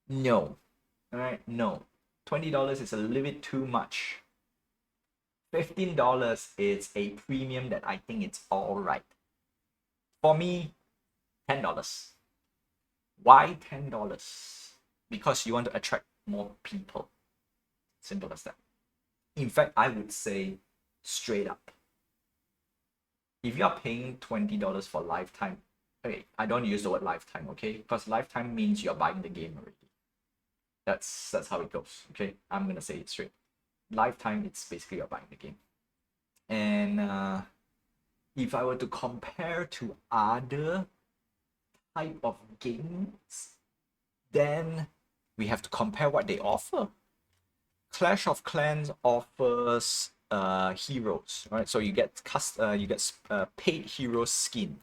no. All right, no. $20 is a little bit too much. $15 is a premium that I think it's all right. For me, $10. Why $10? Because you want to attract more people. Simple as that. In fact, I would say straight up, if you are paying $20 for lifetime, okay, I don't use the word lifetime, okay? Because lifetime means you're buying the game already. That's how it goes, okay? I'm gonna say it straight. Lifetime, it's basically you're buying the game. And if I were to compare to other type of games, then we have to compare what they offer. Clash of Clans offers heroes, right? So you get paid hero skin,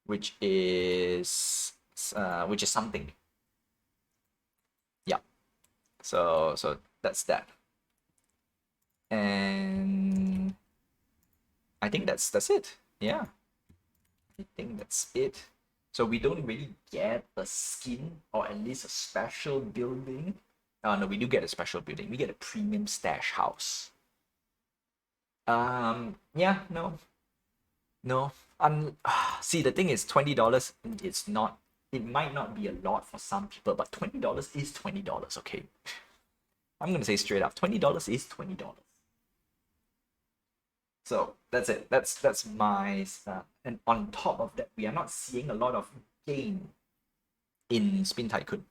which is something. Yeah. So that's that. And I think that's it. Yeah. I think that's it. So we don't really get a skin or at least a special building. No, we do get a special building. We get a premium stash house. Yeah, no. No. See, the thing is $20, it's not, it might not be a lot for some people, but $20 is $20, okay? I'm gonna say straight up, $20 is $20. So that's it. That's my and on top of that, we are not seeing a lot of game in Spin Tycoon.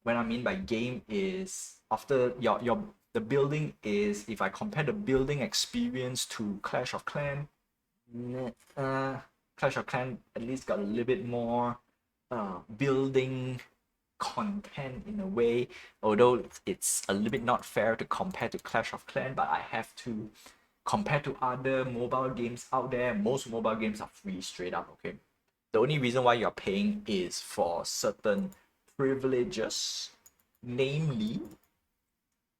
What I mean by game is after your the building is, if I compare the building experience to Clash of Clan, Clash of Clan at least got a little bit more building content in a way, although it's a little bit not fair to compare to Clash of Clan, but I have to. Compared to other mobile games out there, most mobile games are free straight up, okay? The only reason why you're paying is for certain privileges, namely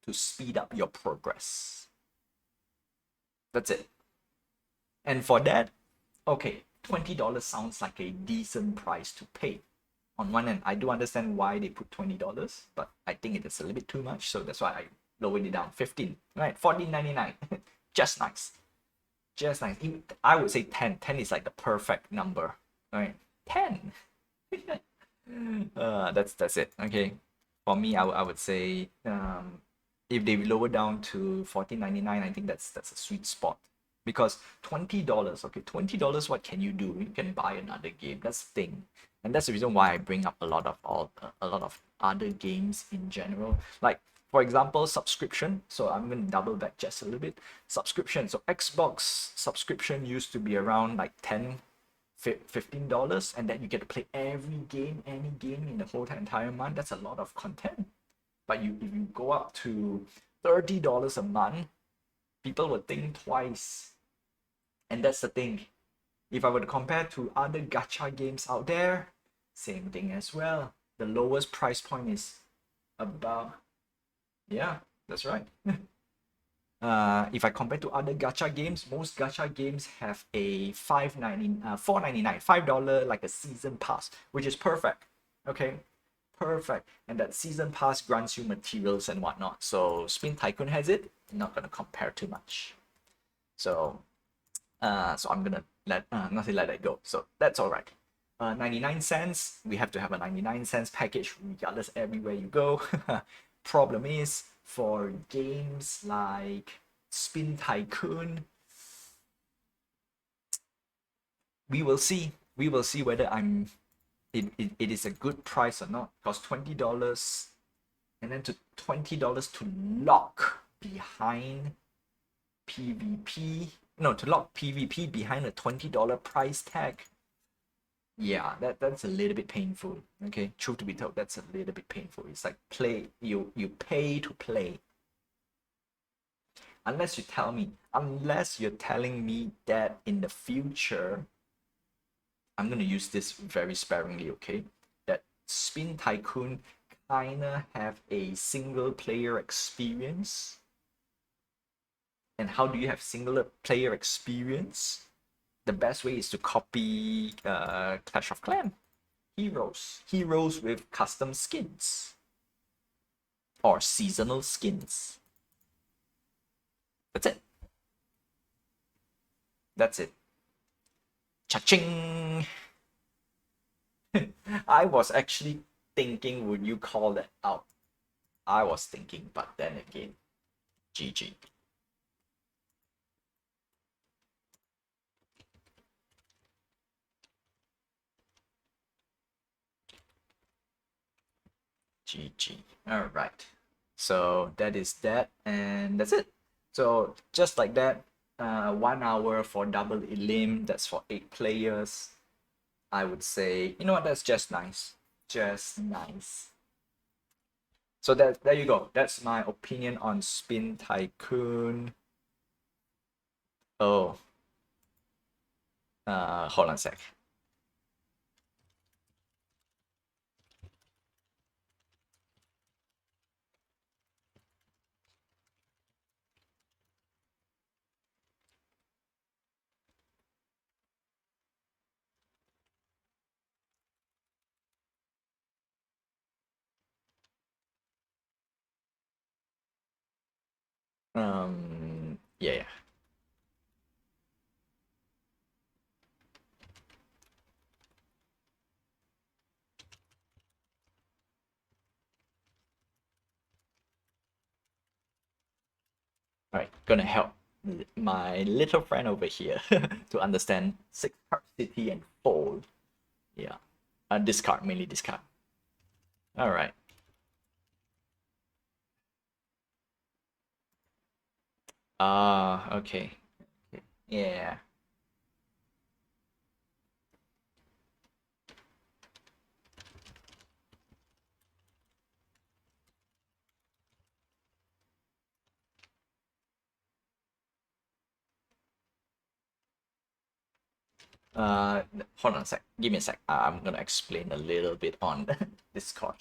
to speed up your progress. That's it. And for that, okay, $20 sounds like a decent price to pay. On one end, I do understand why they put $20, but I think it is a little bit too much, so that's why I lowered it down. 15, right? $14.99. Just nice. Just nice. I would say 10. 10 is like the perfect number, right? 10. That's it. Okay. For me, I would say if they lower down to $14.99, I think that's a sweet spot. Because $20, okay, $20, what can you do? You can buy another game. That's the thing. And that's the reason why I bring up a lot of other games in general. Like, for example, subscription. So I'm going to double back just a little bit. Subscription. So Xbox subscription used to be around like $15, and then you get to play every game, any game in the whole entire month. That's a lot of content. But if you go up to $30 a month, people would think twice. And that's the thing. If I were to compare to other gacha games out there, same thing as well. The lowest price point is about, yeah, that's right. If I compare to other gacha games, most gacha games have a $4.99, $5 like a season pass, which is perfect. Okay, perfect. And that season pass grants you materials and whatnot. So Spin Tycoon has it. I'm not gonna compare too much. So I'm gonna not say let that go. So that's all right. 99 cents. We have to have a 99 cents package regardless everywhere you go. Problem is, for games like Spin Tycoon. We will see. We will see whether it is a good price or not. Because $20 and then to $20 to lock behind PvP. No, to lock PvP behind a $20 price tag. Yeah, that's a little bit painful. Okay, truth to be told, that's a little bit painful. It's like you pay to play. Unless you're telling me that in the future, I'm gonna use this very sparingly, okay? That Spin Tycoon kinda have a single player experience. And how do you have single player experience? The best way is to copy Clash of Clans heroes with custom skins or seasonal skins. That's it. That's it. Cha-ching! I was actually thinking, would you call that out? I was thinking, but then again, GG. GG. All right. So that is that, and that's it. So just like that, 1 hour for double elim. That's for 8 players. I would say, you know what? That's just nice. Just nice. So there you go. That's my opinion on Spin Tycoon. Oh, hold on a sec. Yeah, yeah. All right, gonna help my little friend over here to understand 6 card city and fold. Yeah, discard, mainly discard. All right. Okay. Yeah. Hold on a sec. Give me a sec. I'm gonna explain a little bit on Discord.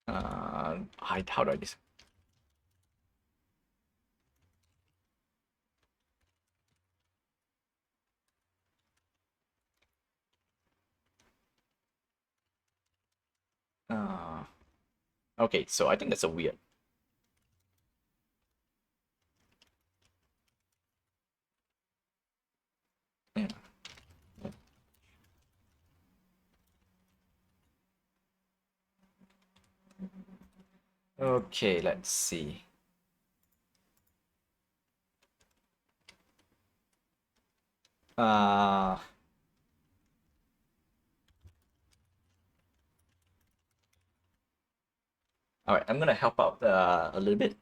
How do I this? Uh, okay, so I think that's a weird. Yeah. Okay, let's see. Uh, all right, I'm gonna help out a little bit.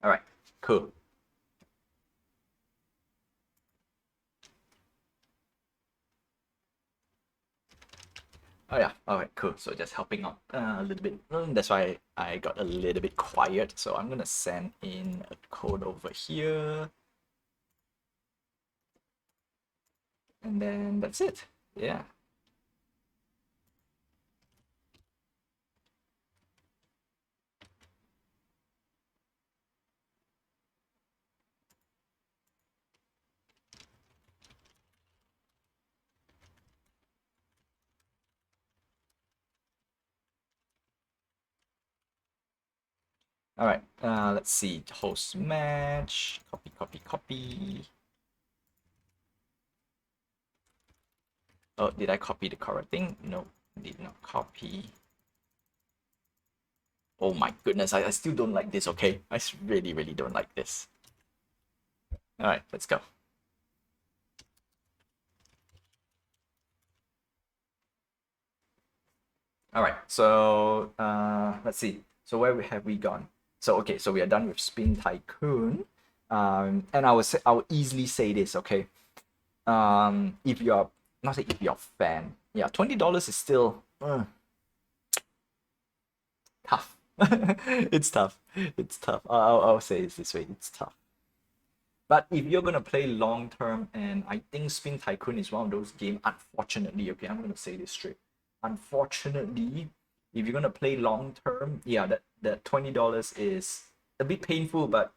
All right, cool. Oh yeah, all right, cool. So just helping out a little bit. That's why I got a little bit quiet. So I'm gonna send in a code over here. And then that's it. Yeah. All right. Let's see. Host match. Copy, copy, copy. Oh, did I copy the correct thing? No, did not copy. Oh my goodness, I still don't like this, okay? I really, really don't like this. All right, let's go. All right, so let's see. So where have we gone? So okay, so we are done with Spin Tycoon. And I will easily say this, okay? If you're not say if you're a fan, yeah, $20 is still tough. It's tough. It's tough. I'll say it this way. It's tough. But if you're gonna play long term, and I think Spin Tycoon is one of those games, unfortunately, okay, I'm gonna say this straight. Unfortunately, if you're gonna play long term, yeah, that $20 is a bit painful, but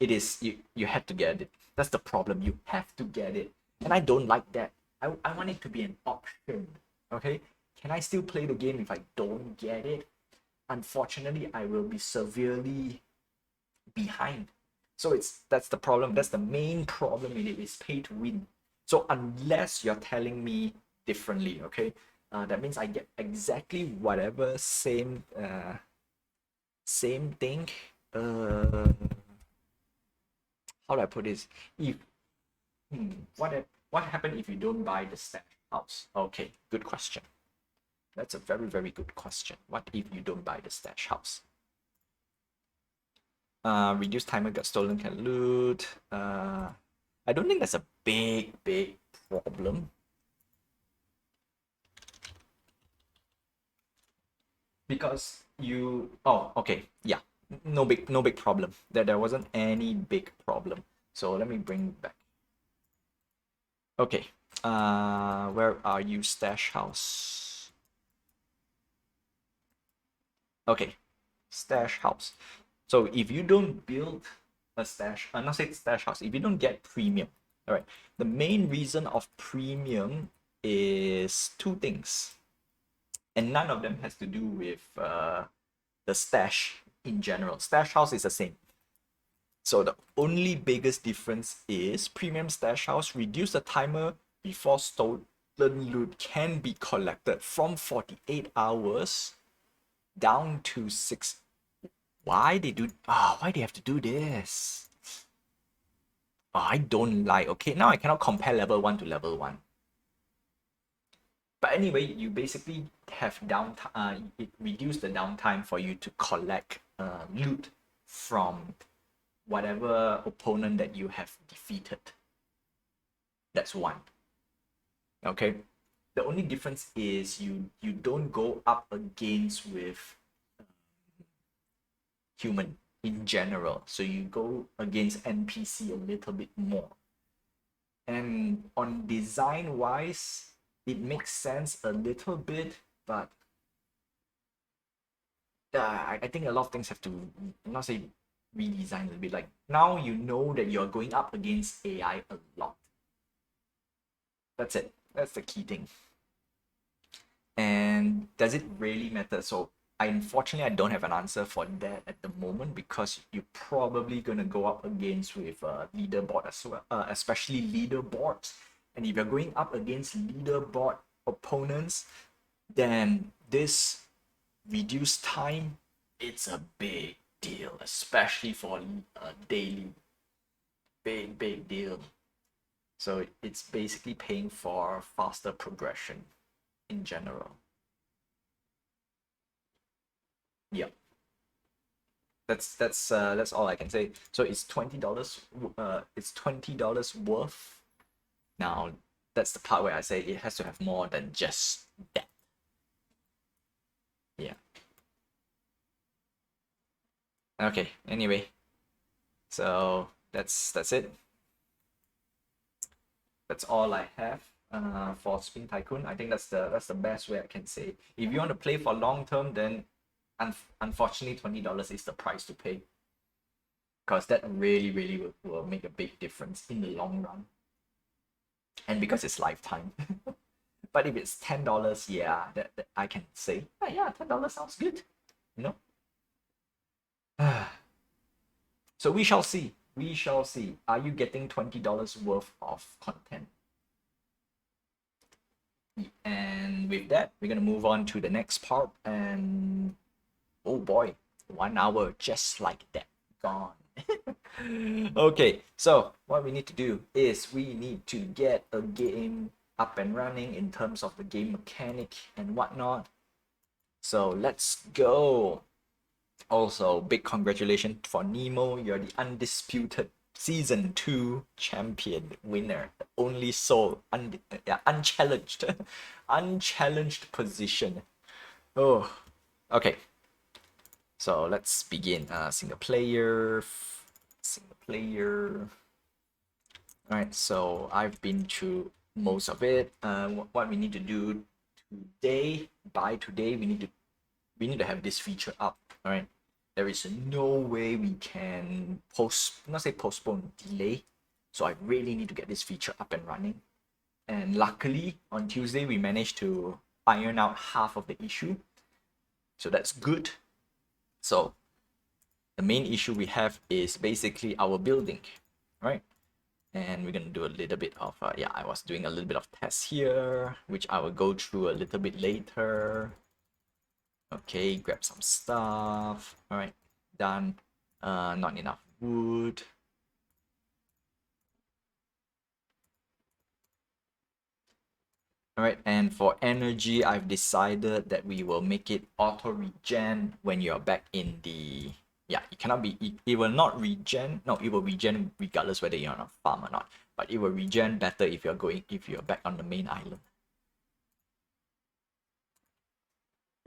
it is you have to get it. That's the problem. You have to get it. And I don't like that. I want it to be an option. Okay? Can I still play the game if I don't get it? Unfortunately, I will be severely behind. So that's the problem. That's the main problem in it is pay to win. So unless you're telling me differently, okay, that means I get exactly whatever same thing. How do I put this? If what happened if you don't buy the stash house? Okay, good question. That's a very very good question. What if you don't buy the stash house? Reduce timer got stolen can loot. I don't think that's a big problem because you. Oh, okay, yeah, no big problem. There wasn't any big problem. So let me bring back. Okay. Where are you, stash house? Okay, stash house. So if you don't build a stash, not say stash house, if you don't get premium, all right, the main reason of premium is two things, and none of them has to do with the stash in general. Stash house is the same. So the only biggest difference is premium stash house reduce the timer before stolen loot can be collected from 48 hours down to 6. Why they have to do this? Oh, I don't like. Okay, now I cannot compare level 1 to level 1. But anyway, you basically have downtime. It reduce the downtime for you to collect loot from whatever opponent that you have defeated. That's one. Okay. The only difference is you don't go up against with human in general. So you go against NPC a little bit more. And on design wise, it makes sense a little bit, but I think a lot of things have to not say redesign a little bit. Like now you know that you're going up against AI a lot. That's it. That's the key thing. And does it really matter? So unfortunately I don't have an answer for that at the moment because you're probably gonna go up against with leaderboard as well, especially leaderboards. And if you're going up against leaderboard opponents, then this reduced time, it's a big deal, especially for a daily. Big deal. So it's basically paying for faster progression in general. Yep. That's all I can say. So it's $20. It's $20 worth. Now that's the part where I say it has to have more than just that. Yeah. Okay. Anyway, so that's it. That's all I have for Spin Tycoon. I think that's the best way I can say. If you want to play for long term, then unfortunately $20 is the price to pay, because that really will make a big difference in the long run. And because it's lifetime. But if it's $10, yeah, that I can say, yeah, $10 sounds good, you know. So we shall see. We shall see. Are you getting $20 worth of content? And with that, we're gonna move on to the next part. And oh boy, 1 hour just like that gone. Okay, so what we need to do is we need to get a game up and running in terms of the game mechanic and whatnot. So let's go. Also, big congratulations for Nemo. You're the undisputed season 2 champion winner. The only sole, unchallenged, unchallenged position. Oh, okay. So let's begin. Single player. Single player. Alright, so I've been through most of it. What we need to do today, by today, we need to have this feature up. Alright. There is no way we can not say postpone, delay. So I really need to get this feature up and running. And luckily on Tuesday we managed to iron out half of the issue. So that's good. So the main issue we have is basically our building, right? And we're gonna do a little bit of I was doing a little bit of tests here, which I will go through a little bit later. Okay, grab some stuff. All right, done. Not enough wood. All right, and for energy, I've decided that we will make it auto regen when you're back in the, it cannot be, it will not regen. No, it will regen regardless whether you're on a farm or not, but it will regen better if you're back on the main island.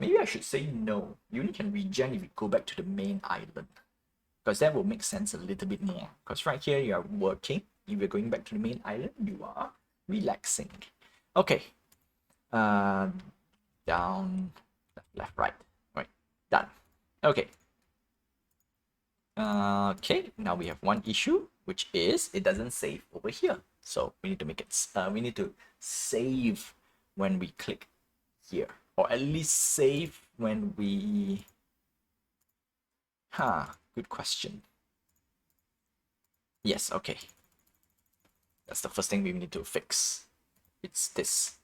Maybe I should say no. You only can regen if you go back to the main island, because that will make sense a little bit more. Because right here you are working. If you're going back to the main island, you are relaxing. Okay. Down, left, right, done. Okay. Okay, now we have one issue, which is it doesn't save over here. So we need to make it, we need to save when we click here, or at least save when we, good question. Yes, okay. That's the first thing we need to fix. It's this.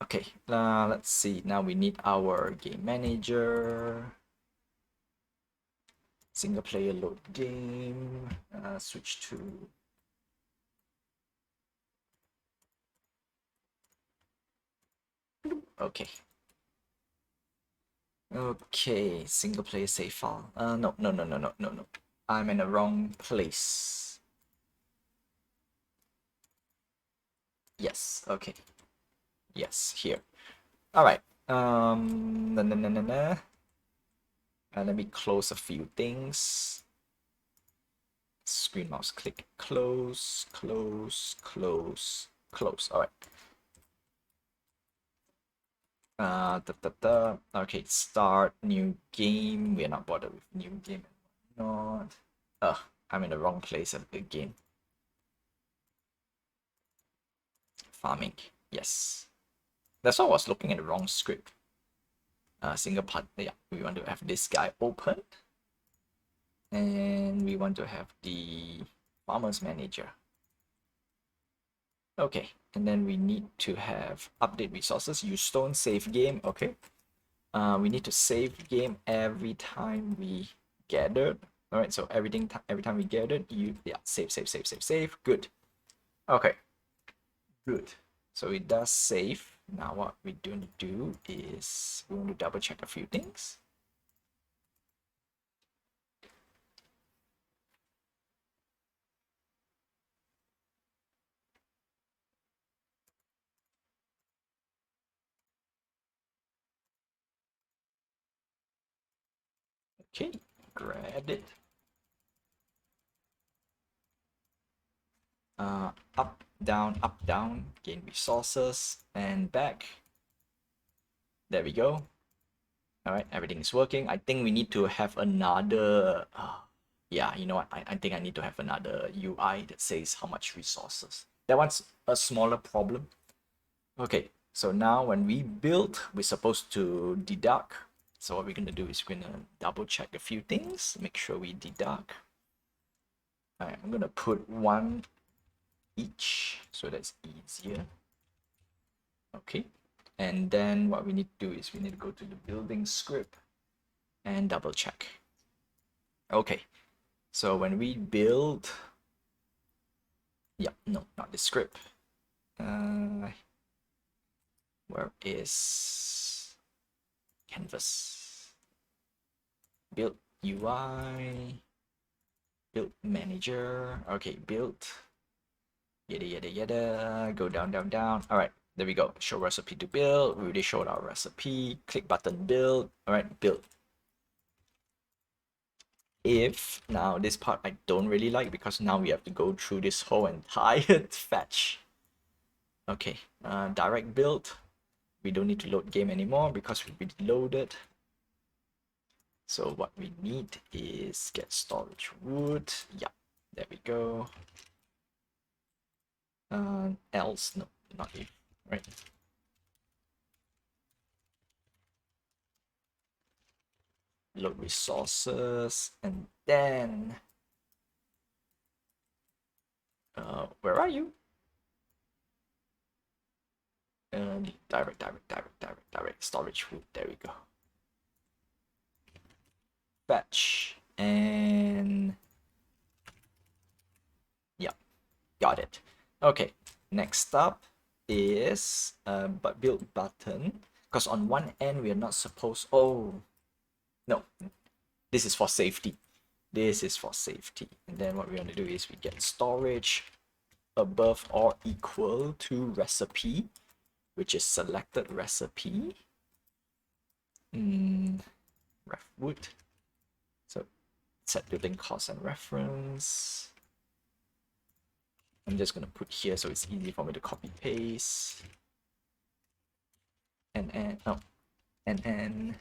Okay, let's see. Now we need our game manager. Single player load game. Switch to. Okay. Okay, single player save file. No. I'm in the wrong place. Yes, okay. Yes, here. All right. Let me close a few things. Screen mouse click. Close. All right. Okay, start new game. We're not bothered with new game. Not. I'm in the wrong place again. Farming. Yes. That's why I was looking at the wrong script. Single part. Yeah, we want to have this guy open. And we want to have the farmer's manager. Okay, and then we need to have update resources, use stone, save game. Okay. We need to save game every time we gathered. All right, so every time we gathered, save. Good. Okay. Good. So it does save. Now what we do is we want to double check a few things. Okay, grab it. Up down, up, down, gain resources, and back. There we go. All right, everything is working. I think we need to have another, yeah, you know what? I think I need to have another UI that says how much resources. That one's a smaller problem. Okay, so now when we build, we're supposed to deduct. So what we're gonna do is we're gonna double check a few things, make sure we deduct. All right, I'm gonna put one each, so that's easier. Okay, and then what we need to do is we need to go to the building script and double check. Okay, so when we build, yeah, no, not the script. Where is canvas? Build UI, build manager. Okay, build. Yada yada yada. Go down, down, down. All right, there we go. Show recipe to build. We already showed our recipe. Click button build. All right, build. If now this part I don't really like because now we have to go through this whole entire fetch. Okay, direct build. We don't need to load game anymore because we loaded. So what we need is get storage wood. Yeah, there we go. Else, no, not if, right? Load resources, and then where are you? Direct storage wood. There we go. Fetch and yeah, got it. Okay, next up is but build button, because on one end we are not supposed. Oh no, this is for safety. This is for safety. And then what we want to do is we get storage above or equal to recipe, which is selected recipe. Ref wood. So set building cost and reference. I'm just gonna put here so it's easy for me to copy paste. And oh, and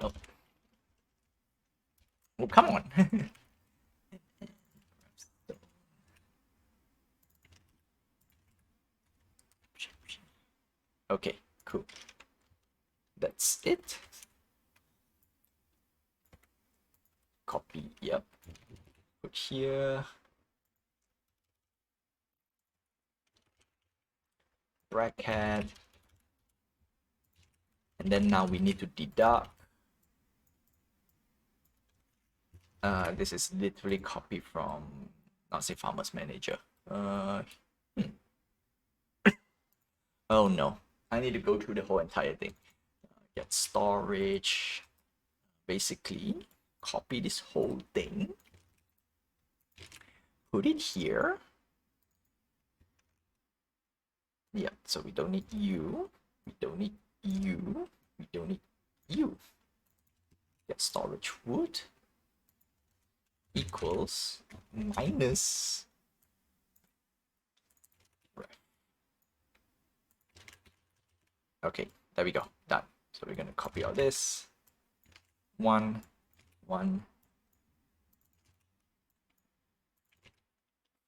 oh, oh come on. Okay, cool. That's it. Copy, yep. Put here. Bracket. And then now we need to deduct. This is literally copied from, not say Farmer's Manager. Oh no, I need to go through the whole entire thing. Get storage. Basically, copy this whole thing. Put it here. Yeah, so we don't need you. We don't need you. We don't need you. Get storage wood equals minus. Okay, there we go. Done. So we're gonna copy all this. One.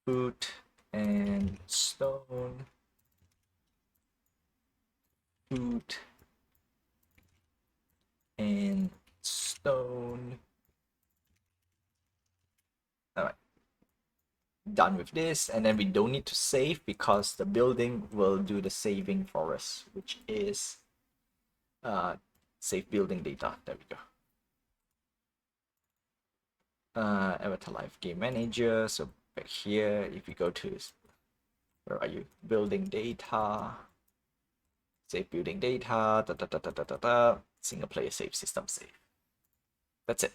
Food and stone. Food and stone. All right. Done with this, and then we don't need to save because the building will do the saving for us, which is save building data. There we go. Avatar Live Game Manager. So back here, if you go to, where are you? Building data. Save building data. Single player save, system save. That's it.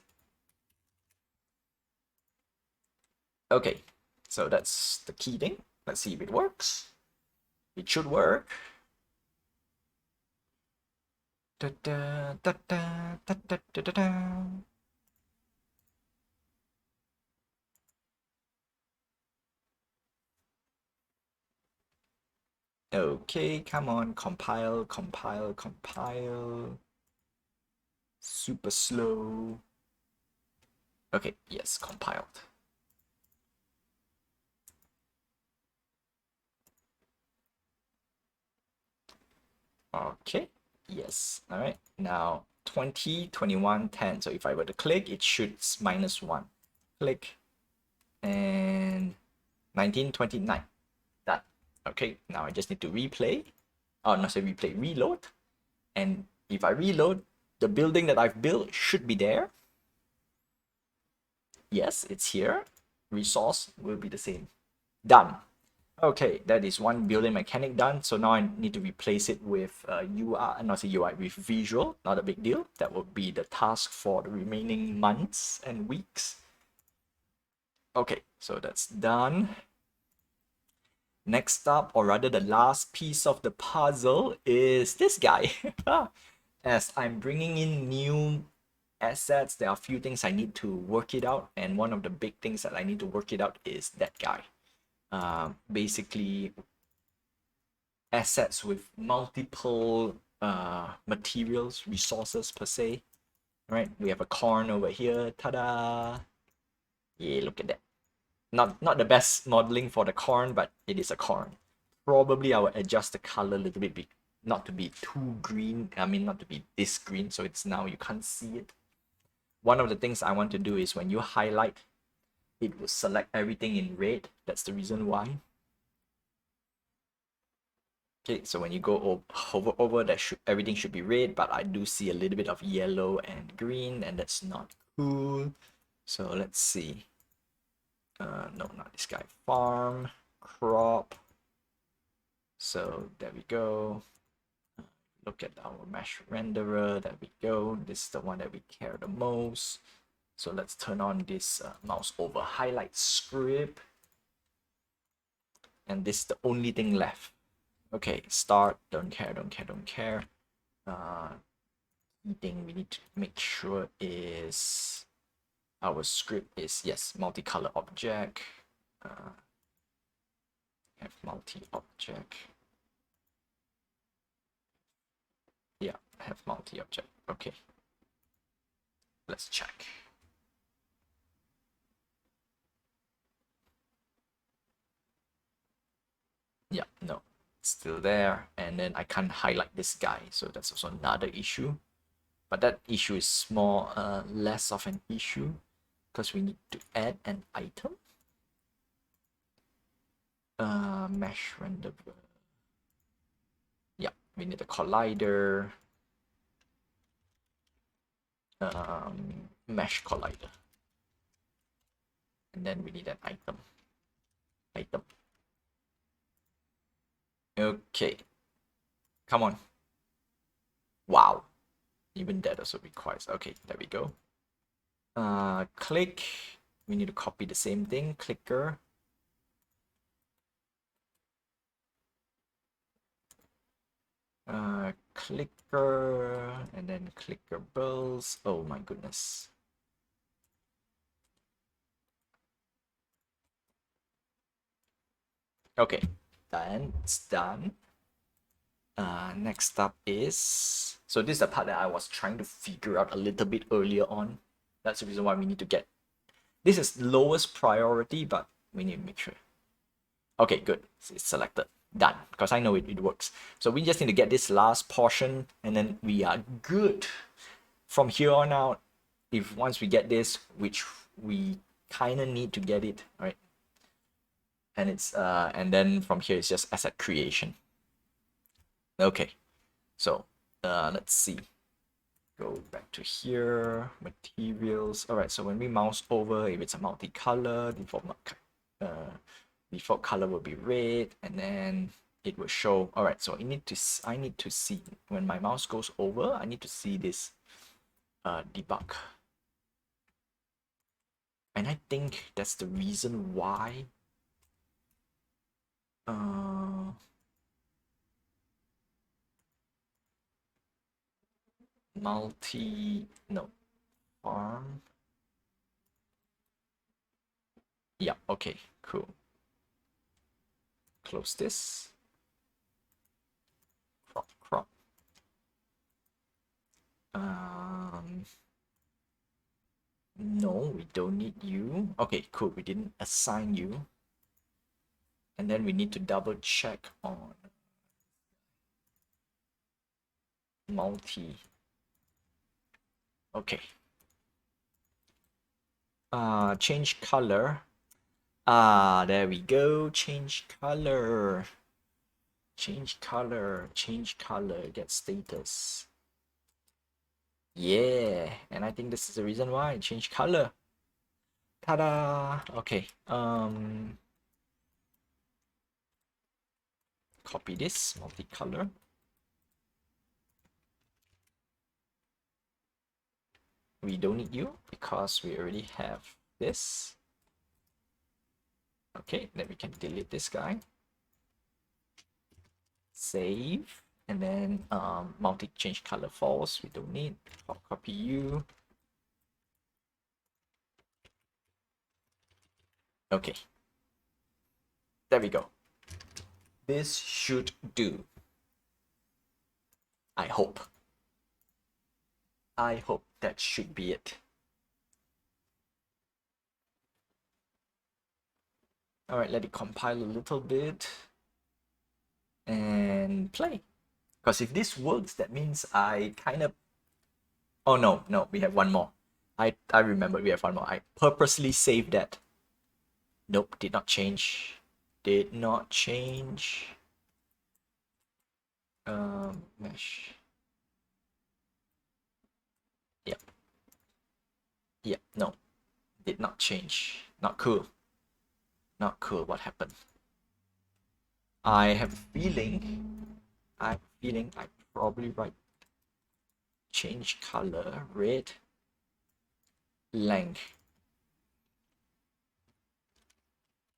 Okay, so that's the key thing. Let's see if it works. It should work. Da, da, da, da, da, da, da, da, da. Okay, come on, compile, compile, compile. Super slow. Okay, yes, compiled. Okay, yes. All right, now 20, 21, 10. So if I were to click, it shoots -1. Click, and 19, 29. Done. Okay, now I just need to replay. Oh, not say replay, reload. And if I reload, the building that I've built should be there. Yes, it's here. Resource will be the same. Done. Okay, that is one building mechanic done. So now I need to replace it with UI, not say UI, with visual. Not a big deal. That will be the task for the remaining months and weeks. Okay, so that's done. Next up, or rather the last piece of the puzzle, is this guy. As I'm bringing in new assets, there are a few things I need to work it out, and one of the big things that I need to work it out is that guy. Basically, assets with multiple materials, resources per se. Right? We have a corn over here. Ta-da! Yeah, look at that. Not the best modeling for the corn, but it is a corn. Probably I will adjust the color a little bit, not to be too green. I mean, not to be this green, so it's now you can't see it. One of the things I want to do is when you highlight, it will select everything in red. That's the reason why. Okay, so when you go hover over, that everything should be red, but I do see a little bit of yellow and green, and that's not cool. So let's see. No, not this guy. Farm, crop. So there we go. Look at our mesh renderer. There we go. This is the one that we care the most. So let's turn on this mouse over highlight script. And this is the only thing left. Okay, start. Don't care, don't care, don't care. Thing we need to make sure is our script is, yes, multicolor object. Have multi-object. Yeah, have multi-object. Okay. Let's check. Yeah, no, still there. And then I can't highlight this guy, so that's also another issue. But that issue is more less of an issue because we need to add an item. Mesh render. Yeah, we need a collider. Mesh collider. And then we need an item. Item. Okay. Come on. Wow. Even that also requires. Okay, there we go. Click. We need to copy the same thing. Clicker. Clicker. And then clickables. Oh my goodness. Okay, done. It's done. Next up is, so this is the part that I was trying to figure out a little bit earlier on. That's the reason why we need to get, this is lowest priority, but we need to make sure. Okay, good. It's selected. Done. Because I know it works. So we just need to get this last portion and then we are good. From here on out, if once we get this, which we kind of need to get it, right? And it's and then from here it's just asset creation. Okay, so let's see. Go back to here, materials. All right, so when we mouse over, if it's a multicolor, default color will be red, and then it will show. All right, so I need to see when my mouse goes over. I need to see this debug, and I think that's the reason why. no, farm. Yeah, okay, cool. Close this. Crop. Um, no, we don't need you. Okay, cool. We didn't assign you. And then we need to double check on multi. Okay. Change color. There we go. Change color. Change color. Change color. Get status. Yeah, and I think this is the reason why. Change color. Ta-da! Okay. Copy this multicolor. We don't need you because we already have this. Okay, then we can delete this guy. Save. And then multi-change color false. We don't need. I'll copy you. Okay. There we go. This should do. I hope. I hope that should be it. All right, let it compile a little bit and play. Because if this works, that means I kind of... Oh, no, we have one more. I remember we have one more. I purposely saved that. Nope, did not change. Did not change. Mesh. Yep. Yep, no. Did not change. Not cool. Not cool. What happened? I have a feeling I probably write change color, red, length.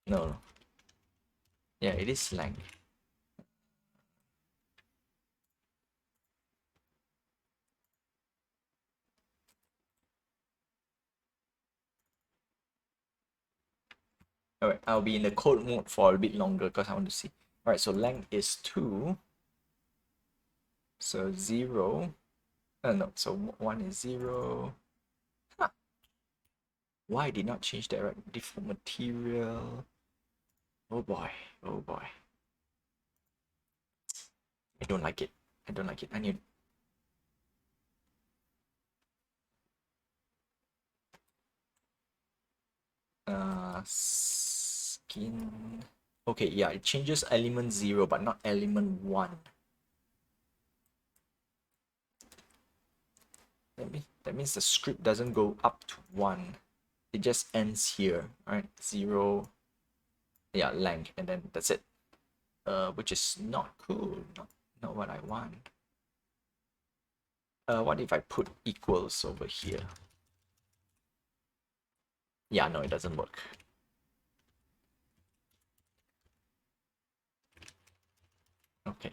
No. Yeah, it is length. Alright, I'll be in the code mode for a bit longer because I want to see. Alright, so length is 2. So 0. No, so 1 is 0. Huh. Why did not change that, right? Default material. Oh boy, oh boy. I don't like it. I don't like it. I need... Skin... Okay, yeah, it changes element 0, but not element 1. That means the script doesn't go up to 1. It just ends here, right? 0, yeah, length, and then that's it. Which is not cool, not what I want. What if I put equals over here? Yeah, no, it doesn't work. Okay.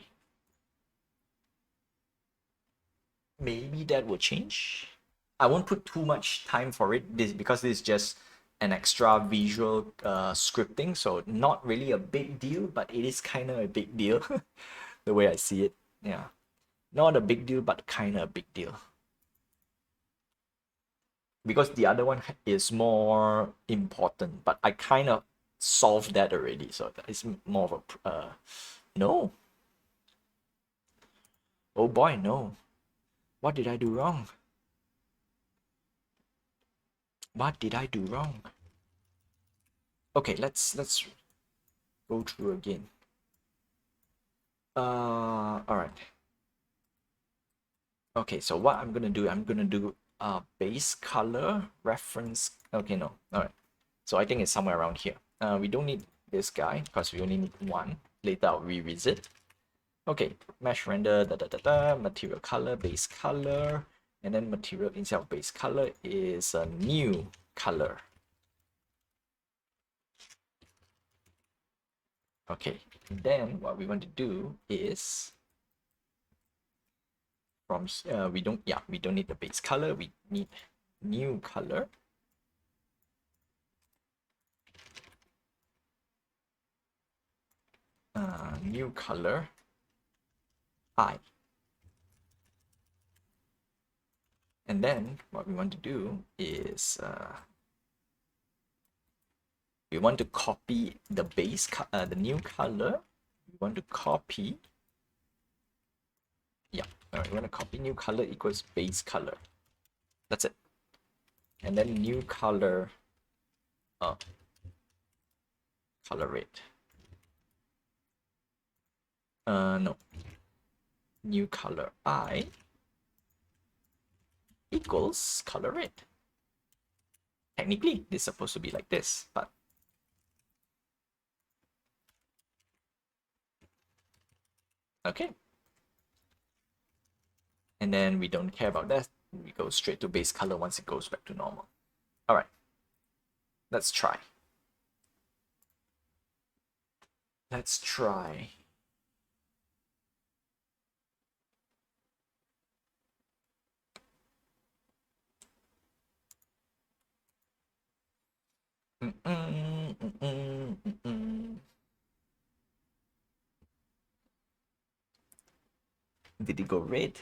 Maybe that will change. I won't put too much time for it because this is just an extra visual scripting, so not really a big deal, but it is kind of a big deal the way I see it. Yeah, not a big deal, but kind of a big deal because the other one is more important, but I kind of solved that already, so it's more of a no. Oh boy, no. What did I do wrong? What did I do wrong? Okay, let's go through again. All right. Okay, so what I'm gonna do base color reference. Okay, no. All right. So I think it's somewhere around here. We don't need this guy because we only need one. Later I'll revisit. Okay, mesh render material color base color, and then material instead of base color is a new color. Okay, then what we want to do is From here, we don't need the base color. We need new color. New color I. And then what we want to do is we want to copy the base the new color. We want to copy. Yeah, we want to copy new color equals base color. That's it. And then new color, color rate. No. New color I equals color rate. Technically, this is supposed to be like this, but okay. And then we don't care about that. We go straight to base color once it goes back to normal. All right, let's try. Let's try. Did it go red?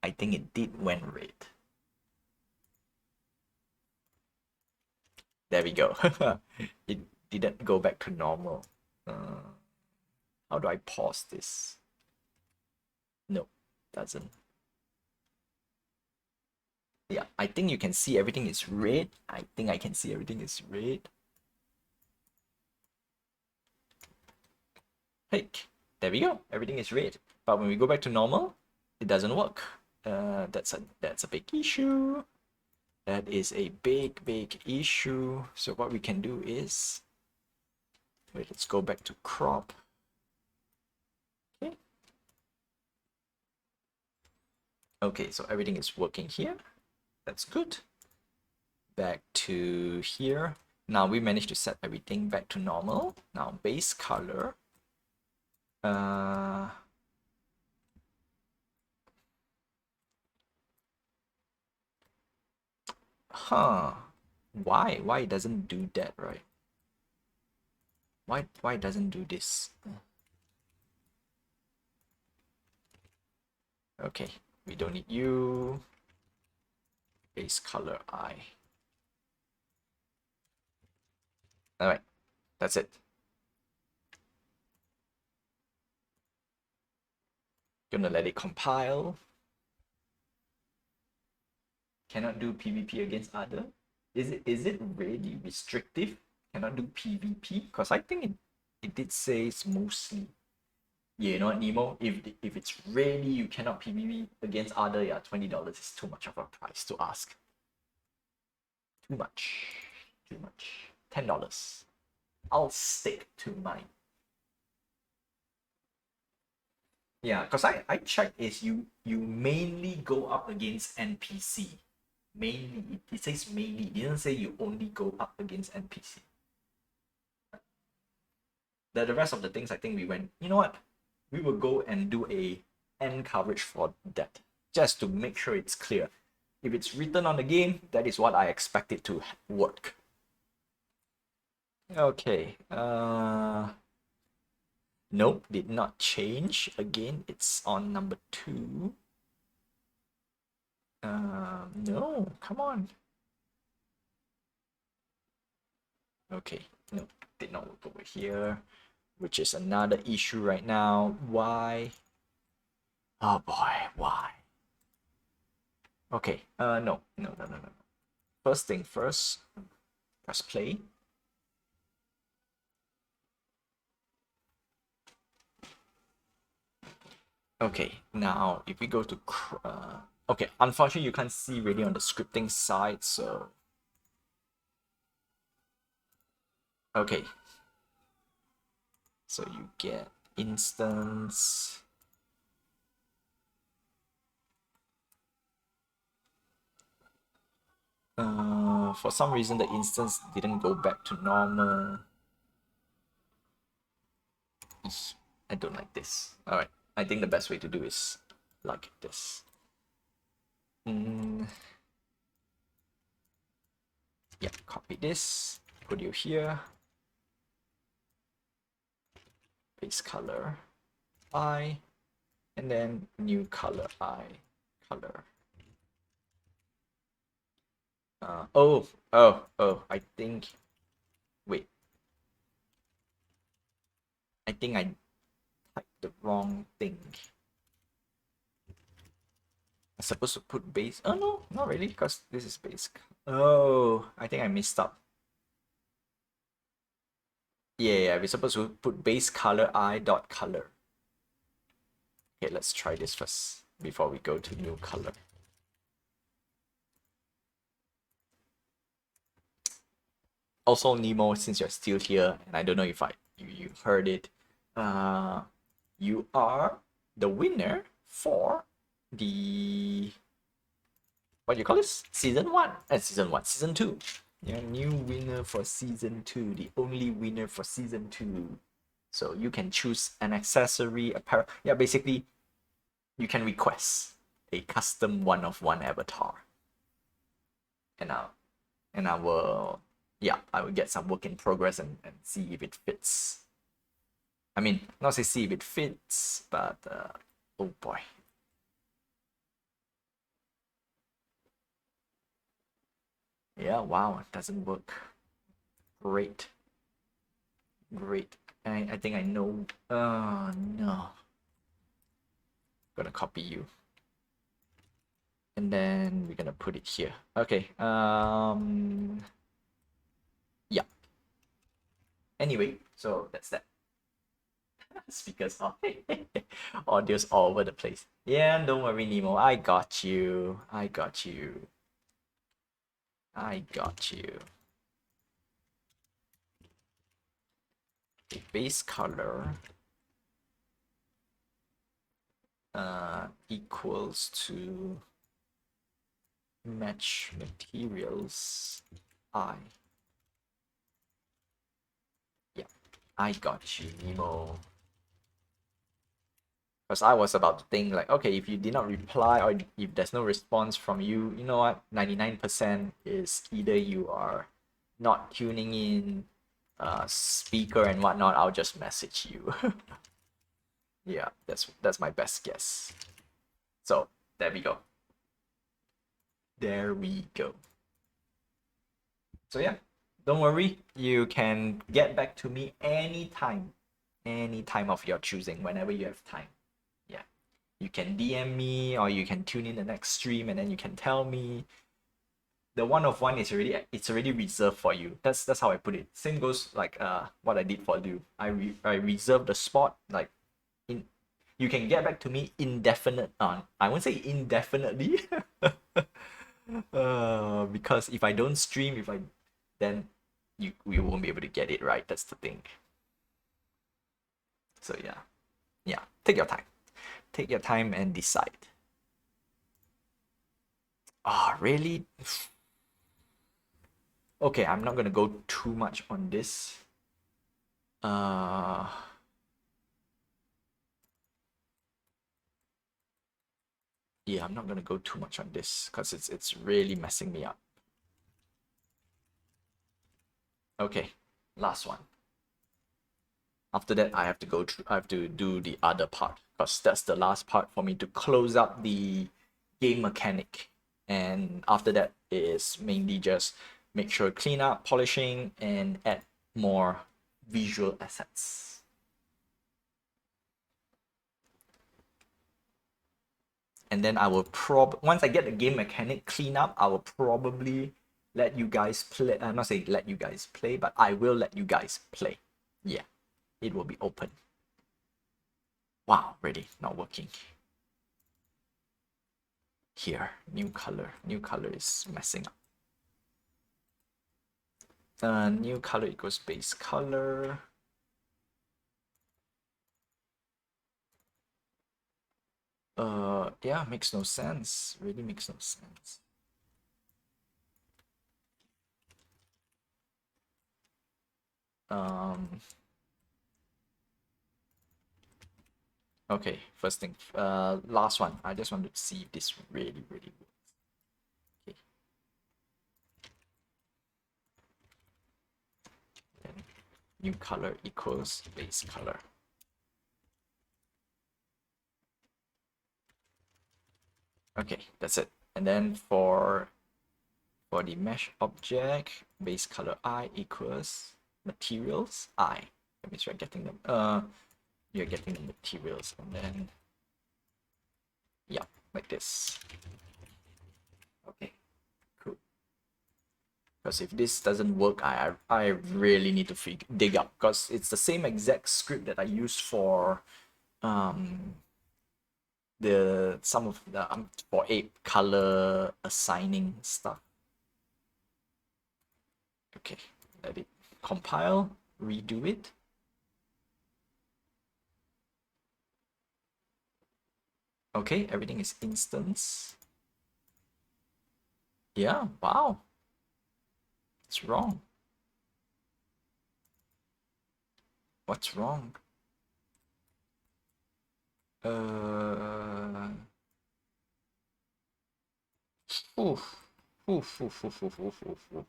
I think it did went red. There we go. It didn't go back to normal. How do I pause this? No, doesn't. Yeah, I think you can see everything is red. I think I can see everything is red. Hey, there we go. Everything is red. But when we go back to normal, it doesn't work. That's a big issue. That is a big issue. So what we can do is, wait, let's go back to crop. Okay. Okay, so everything is working here. That's good. Back to here. Now we managed to set everything back to normal. Now base color. Why? Why it doesn't do that, right? Why it doesn't do this? Okay, we don't need you. Base color I. Alright, that's it. Gonna let it compile. Cannot do PvP against other. Is it really restrictive? Cannot do PvP? Because I think it did say it's mostly. Yeah, you know what, Nemo? If it's really you cannot PvP against other, yeah, $20 is too much of a price to ask. Too much. Too much. $10. I'll stick to mine. Yeah, because I checked is you mainly go up against NPC. Mainly. It says mainly. It didn't say you only go up against NPC. The rest of the things I think we went, you know what? We will go and do a end coverage for that. Just to make sure it's clear. If it's written on the game, that is what I expect it to work. Okay. Nope, did not change. Again, it's on number 2. No, come on. Okay, no, did not work over here, which is another issue right now. Why? Oh boy, why? Okay, no. First thing first, press play. Okay, now if we go to okay, unfortunately you can't see really on the scripting side, so okay, so you get instance. For some reason the instance didn't go back to normal. I don't like this. All right, I think the best way to do is like this. Yeah, copy this, put you here. Base color I, and then new color I, color. I think, wait, I think I typed the wrong thing. I'm supposed to put base, oh no, not really, because this is base. Oh, I think I messed up. Yeah, we're supposed to put base color I dot color. Okay, let's try this first before we go to new color. Also, Nemo, since you're still here, and I don't know if you heard it, you are the winner for the, what do you call this? Season 1. Season 2. You're a new winner for Season 2, the only winner for Season 2. So you can choose an accessory, apparel. Yeah, basically, you can request a custom one-of-one avatar. And I will, yeah, I will get some work in progress and see if it fits. I mean, not say see if it fits, but oh boy. Yeah, wow, it doesn't work. Great. Great. I think I know. Oh no. Gonna copy you. And then we're gonna put it here. Okay. Yeah. Anyway, so that's that. Speakers off. Audio's all over the place. Yeah, don't worry, Nemo. I got you. I got you. I got you. The base color equals to match materials I. Yeah, I got you, Nemo. Because I was about to think like, okay, if you did not reply or if there's no response from you, you know what? 99% is either you are not tuning in, speaker and whatnot. I'll just message you. Yeah, that's my best guess. So there we go. There we go. So yeah, don't worry. You can get back to me anytime, any time of your choosing, whenever you have time. Yeah, you can DM me or you can tune in the next stream and then you can tell me. The one-of-one is already reserved for you. That's how I put it. Same goes like what I did for Liu. I reserved the spot like in. You can get back to me indefinite. I won't say indefinitely. Because if I don't stream, then we won't be able to get it right. That's the thing. So yeah. Take your time. Take your time and decide. Really? Okay, I'm not gonna go too much on this. Yeah, I'm not gonna go too much on this because it's really messing me up. Okay, last one. After that, I have to do the other part because that's the last part for me to close up the game mechanic. And after that is mainly just make sure clean up, polishing, and add more visual assets. And then I will once I get the game mechanic clean up, I will probably let you guys play. I'm not saying let you guys play, but I will let you guys play. Yeah, it will be open. Wow, ready, not working. Here, new color. New color is messing up. New color equals base color. Yeah, makes no sense. Really makes no sense. Okay, first thing, last one. I just want to see if this really, really works. Okay. Then new color equals base color. Okay, that's it. And then for the mesh object, base color I equals materials I. That means you're getting the materials, and then yeah, like this. Okay, cool. Because if this doesn't work, I really need to dig up, because it's the same exact script that I used for um the some of the for ape color assigning stuff. Okay, let it compile, redo it. Okay, everything is instance. Yeah, wow. It's wrong. What's wrong? Uh, oof, oof, oof, oof, oof, oof, oof, oof.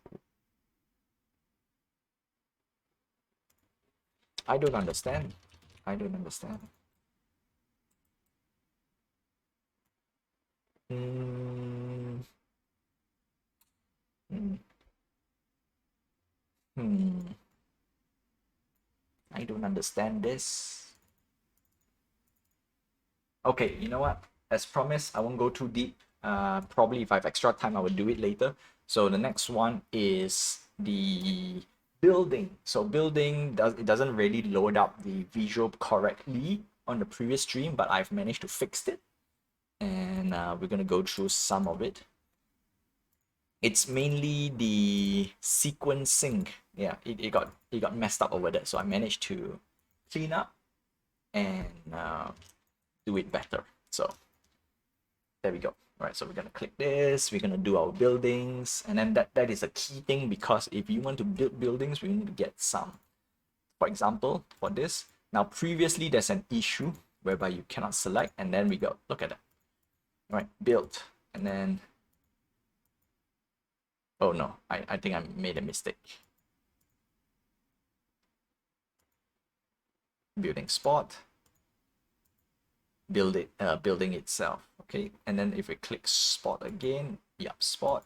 I don't understand. I don't understand. Hmm. Hmm. Hmm. I don't understand this. Okay, you know what? As promised, I won't go too deep. Probably if I have extra time, I will do it later. So the next one is the building. So building doesn't really load up the visual correctly on the previous stream, but I've managed to fix it, and we're gonna go through some of it. It's mainly the sequencing. Yeah, it got messed up over there. So I managed to clean up and do it better. So there we go. All right, so we're gonna click this, we're gonna do our buildings, and then that is a key thing, because if you want to build buildings, we need to get some. For example, for this, now previously there's an issue whereby you cannot select, and then we go, look at that. All right, build, and then, oh no, I think I made a mistake. Building spot, building itself, okay? And then if we click spot again, yep, spot.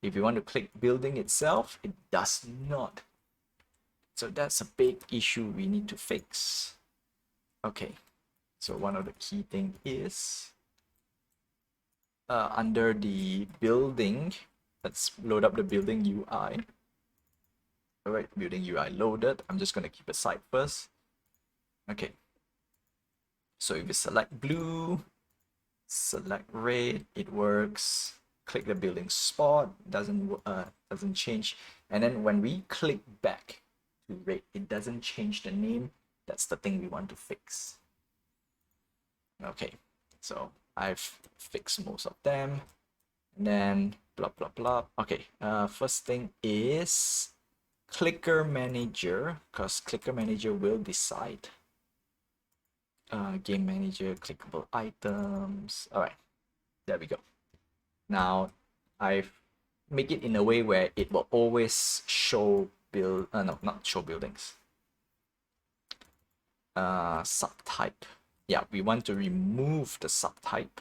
If you want to click building itself, it does not. So that's a big issue we need to fix. Okay, so one of the key thing is under the building, let's load up the building UI. All right, building UI loaded. I'm just gonna keep a side first. Okay, so if you select blue, select red, it works. Click the building spot, doesn't change. And then when we click back to red, it doesn't change the name. That's the thing we want to fix. Okay, so I've fixed most of them, and then blah blah blah. Okay, first thing is clicker manager, because clicker manager will decide. Game manager, clickable items. All right, there we go. Now I've make it in a way where it will always show no, not show buildings. Subtype. Yeah, we want to remove the subtype,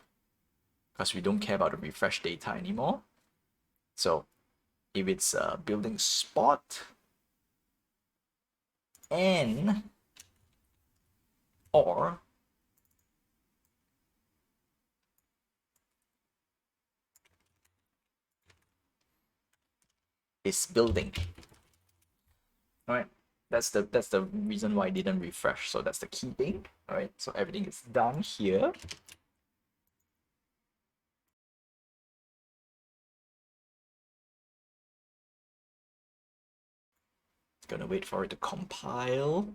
because we don't care about the refresh data anymore. So if it's a building spot and or is building. All right, that's the reason why I didn't refresh. So that's the key thing. All right, so everything is done here. Gonna wait for it to compile.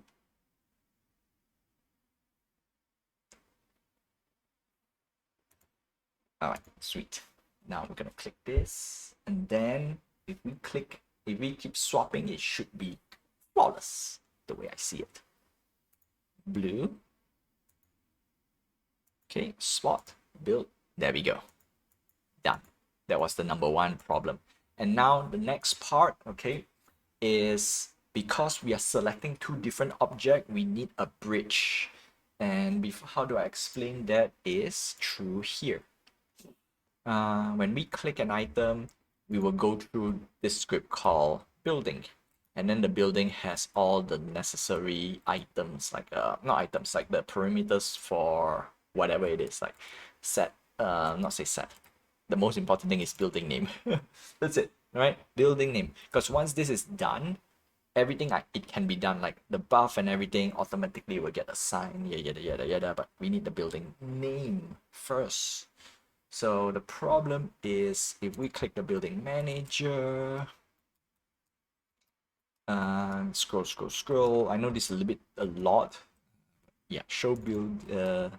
All right, sweet. Now we're gonna click this, and then if we keep swapping, it should be flawless the way I see it. Blue, Okay, spot, build, there we go. Done. That was the number one problem. And now the next part, okay, is because we are selecting two different objects, we need a bridge. And before, how do I explain that is through here. When we click an item, we will go through this script called building. And then the building has all the necessary items, like not items, like the parameters for whatever it is, like set, not say set. The most important thing is building name. That's it, right? Building name. Because once this is done, everything it can be done, like the buff and everything automatically will get assigned, yada yada yada. But we need the building name first. So the problem is if we click the building manager, scroll. I know this is a lot. Yeah, show build.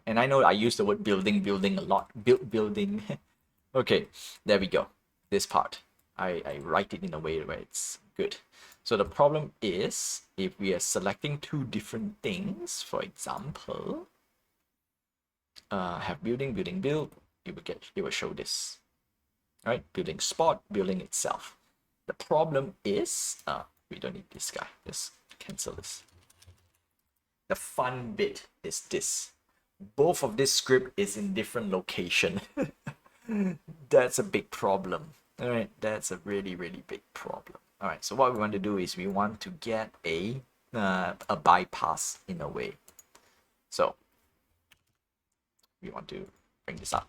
And I know I use the word building a lot. Building. Okay, there we go. This part. I write it in a way where it's good. So the problem is if we are selecting two different things, for example, have building, build, it will show this. Right? Building spot, building itself. The problem is we don't need this guy. Just cancel this. The fun bit is this. Both of this script is in different location. That's a big problem. All right, that's a really big problem. All right, so what we want to do is we want to get a bypass in a way. So we want to bring this up,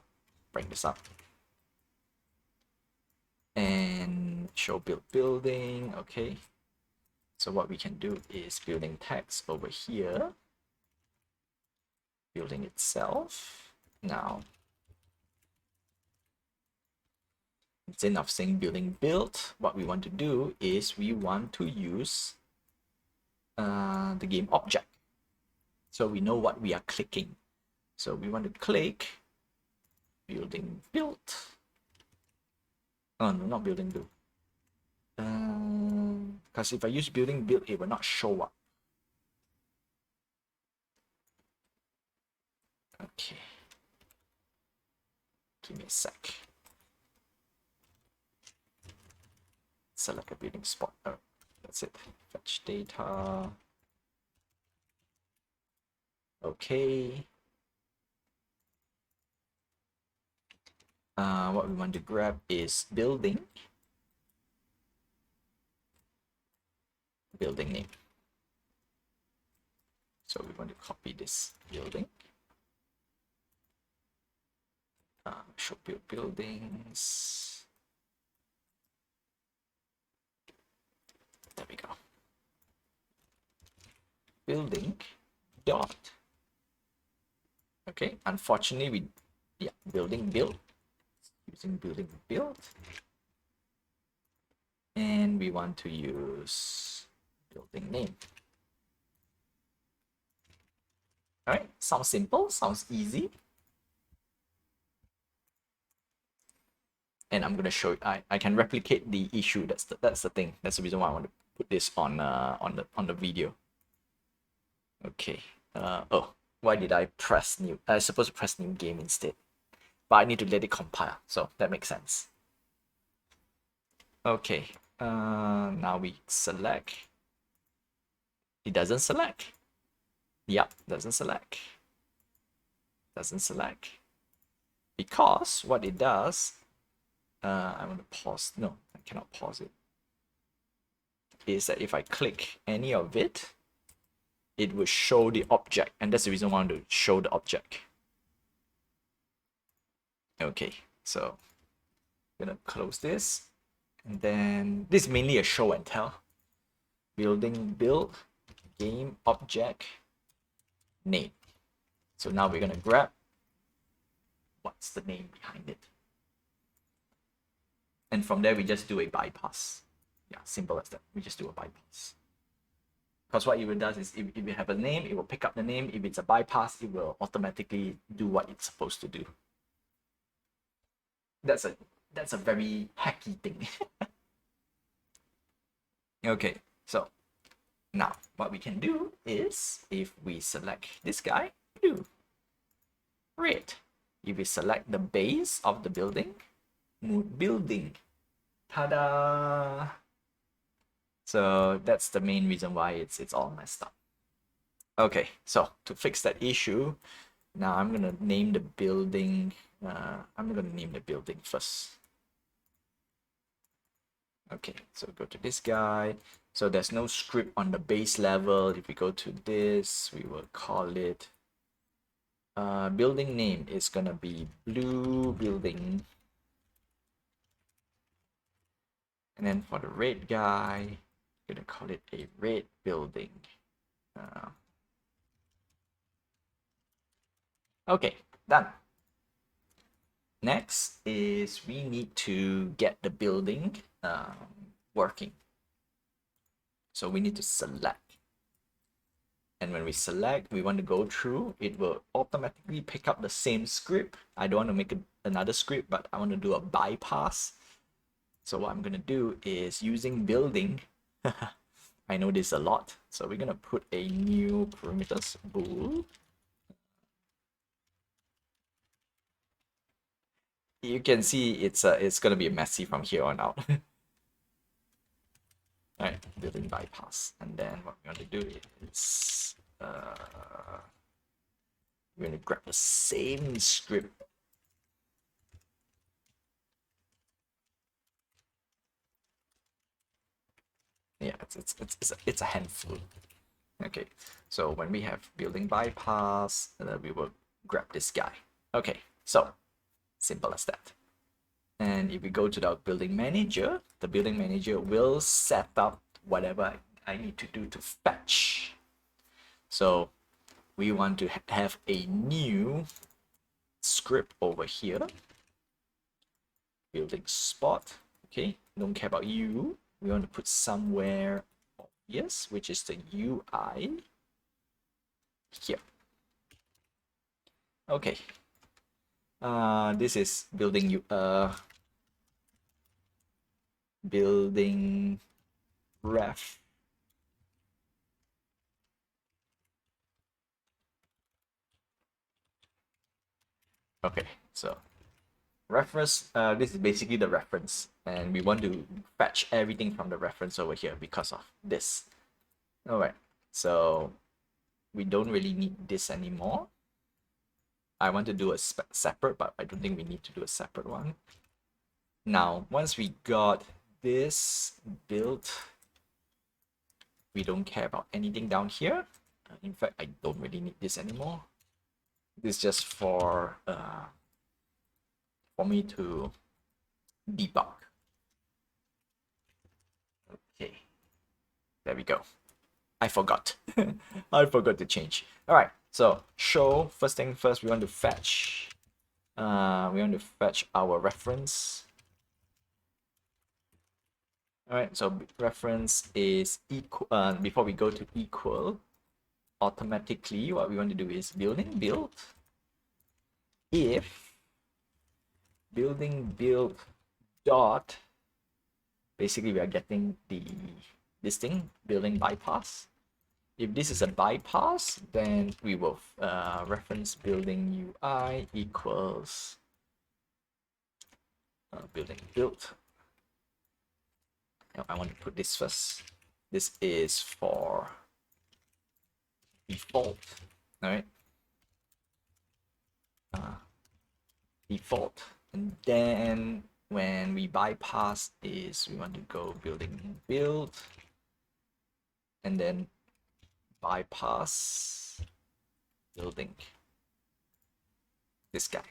and show building. Okay, so what we can do is building text over here, building itself. Now instead of saying building built, what we want to do is we want to use the game object, so we know what we are clicking. So we want to click building built. Oh no, not building build. Because if I use building build, it will not show up. Okay. Give me a sec. Select a building spot. Oh, that's it. Fetch data. Okay. What we want to grab is building name. So we want to copy this building. Show buildings. There we go. Building dot. Okay, unfortunately building build, using building build, and we want to use building name. All right, sounds simple, sounds easy. And I'm gonna show you, I can replicate the issue. That's the thing. That's the reason why I want to put this on the video. Okay. Oh, why did I press new? I was supposed to press new game instead, but I need to let it compile, so that makes sense. Okay. Now we select. It doesn't select. Yep, doesn't select. Doesn't select. Because what it does, I want to pause. No, I cannot pause it. Is that if I click any of it, it will show the object, and that's the reason why I want to show the object. Okay, so I'm gonna close this, and then this is mainly a show and tell. Building build game object name. So now we're gonna grab what's the name behind it, and from there we just do a bypass. Yeah, simple as that. We just do a bypass. Because what it does is if you have a name, it will pick up the name. If it's a bypass, it will automatically do what it's supposed to do. That's a very hacky thing. Okay, so now what we can do is if we select this guy, red. If we select the base of the building, mood building. Ta-da! So that's the main reason why it's all messed up. Okay, so to fix that issue, now I'm gonna name the building. I'm gonna name the building first. Okay, so go to this guy. So there's no script on the base level. If we go to this, we will call it building name is gonna be blue building. And then for the red guy, I'm gonna call it a red building. Okay, done. Next is we need to get the building working. So we need to select. And when we select, we want to go through, it will automatically pick up the same script. I don't want to make another script, but I want to do a bypass. So what I'm going to do is using building. I know this a lot. So we're going to put a new parameters bool. You can see it's going to be messy from here on out. Alright, building bypass. And then what we're going to do is we're going to grab the same script. Yeah, it's a handful. Okay, so when we have building bypass, we will grab this guy. Okay, so simple as that. And if we go to the building manager, the building manager will set up whatever I need to do to fetch. So we want to have a new script over here. Building spot. Okay, don't care about you. We want to put somewhere obvious, which is the UI here. Okay. This is building building ref. Okay, so reference, this is basically the reference, and we want to fetch everything from the reference over here because of this. All right, so we don't really need this anymore. I want to do a separate, but I don't think we need to do a separate one. Now, once we got this built, we don't care about anything down here. In fact, I don't really need this anymore. This is just for me to debug. Okay, there we go. I forgot. I forgot to change. All right, so show, first thing first, we want to fetch. We want to fetch our reference. All right, so reference is equal. Before we go to equal, automatically what we want to do is building build. If building build dot, basically we are getting this thing, building bypass. If this is a bypass, then we will reference building UI equals building build. I want to put this first. This is for default. All right. Default. And then when we bypass this, we want to go building build. And then bypass building this guy.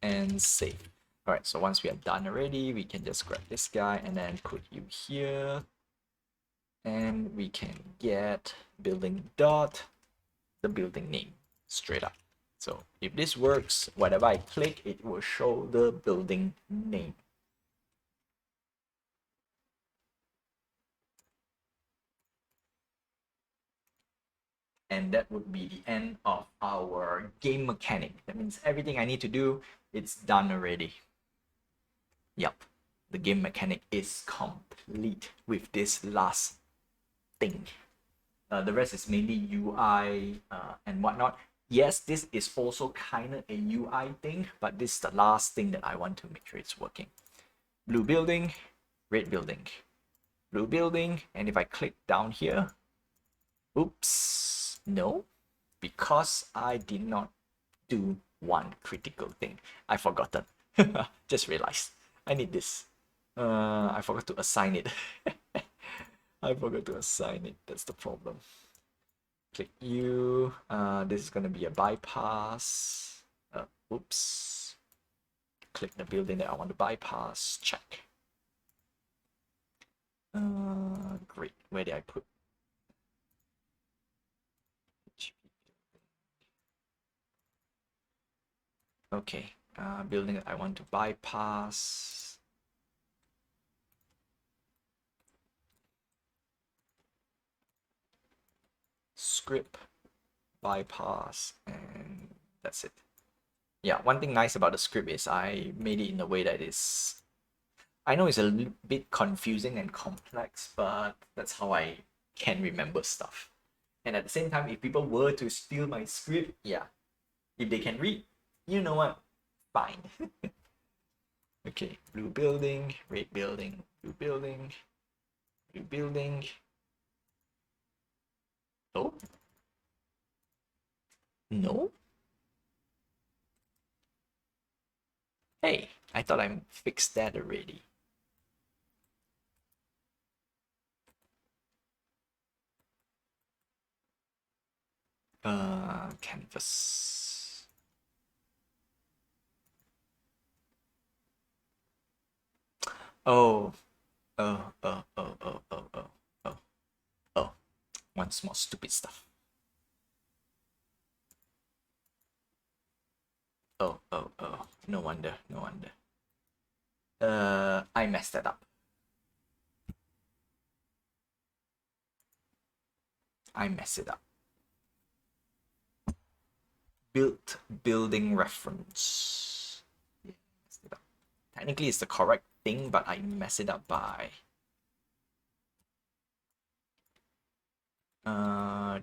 And save. All right, so once we are done already, we can just grab this guy and then put you here. And we can get building dot the building name straight up. So if this works, whatever I click, it will show the building name. And that would be the end of our game mechanic. That means everything I need to do, it's done already. Yep, the game mechanic is complete with this last thing. The rest is mainly UI and whatnot. Yes, this is also kind of a UI thing, but this is the last thing that I want to make sure it's working. Blue building, red building, blue building, and if I click down here, oops, no, because I did not do one critical thing. I forgotten. Just realized I need this. I forgot to assign it. I forgot to assign it. That's the problem. Click U. This is gonna be a bypass. Oops. Click the building that I want to bypass. Check. Great. Where did I put? Okay. Building that I want to bypass. Script bypass, and that's it. Yeah, one thing nice about the script is I made it in a way that is, I know it's a little bit confusing and complex, but that's how I can remember stuff. And at the same time, if people were to steal my script, yeah, if they can read, you know what, fine. Okay, blue building, red building, blue building, blue building. Oh, no. Hey, I thought I fixed that already. Canvas. Oh, oh. Once more stupid stuff. Oh. No wonder, no wonder. I messed that up. I messed it up. Built building reference. Yeah, messed it up. Technically, it's the correct thing, but I mess it up by uh,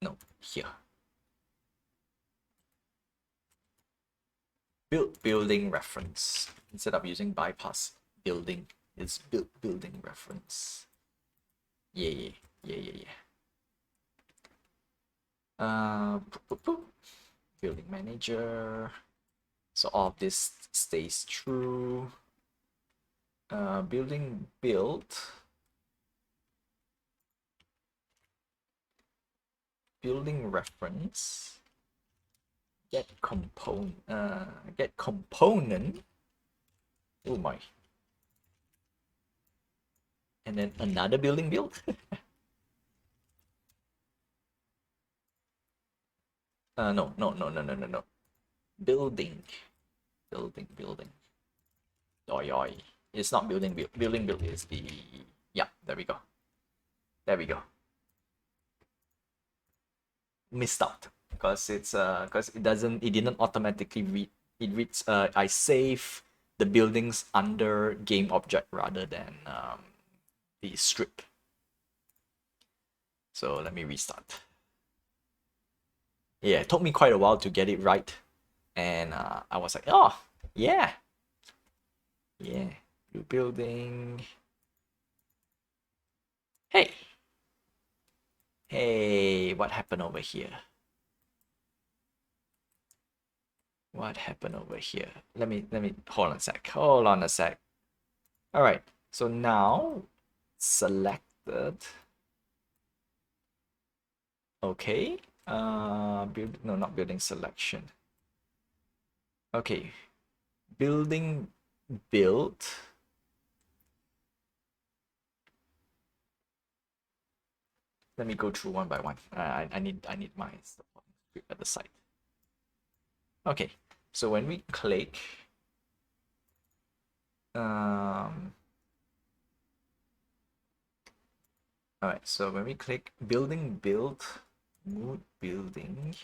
no, here. Built building reference. Instead of using bypass building, it's built building reference. Yeah. Building manager. So all of this stays true. Building built. Building reference. Get component. Get component. Oh my. And then another building build. No. Building. Oi. It's not building build. Building build is the, yeah, there we go. Missed out because it's because it didn't automatically read. It reads I save the buildings under game object rather than the strip. So let me restart. Yeah, it took me quite a while to get it right, and I was like, oh yeah, blue building. Hey, what happened over here? What happened over here? Let me hold on a sec. All right, so now selected. Okay. No, not building selection. Okay. Building built. Let me go through one by one. I need my script at the side. Okay. So when we click, all right. So when we click building build, mood building.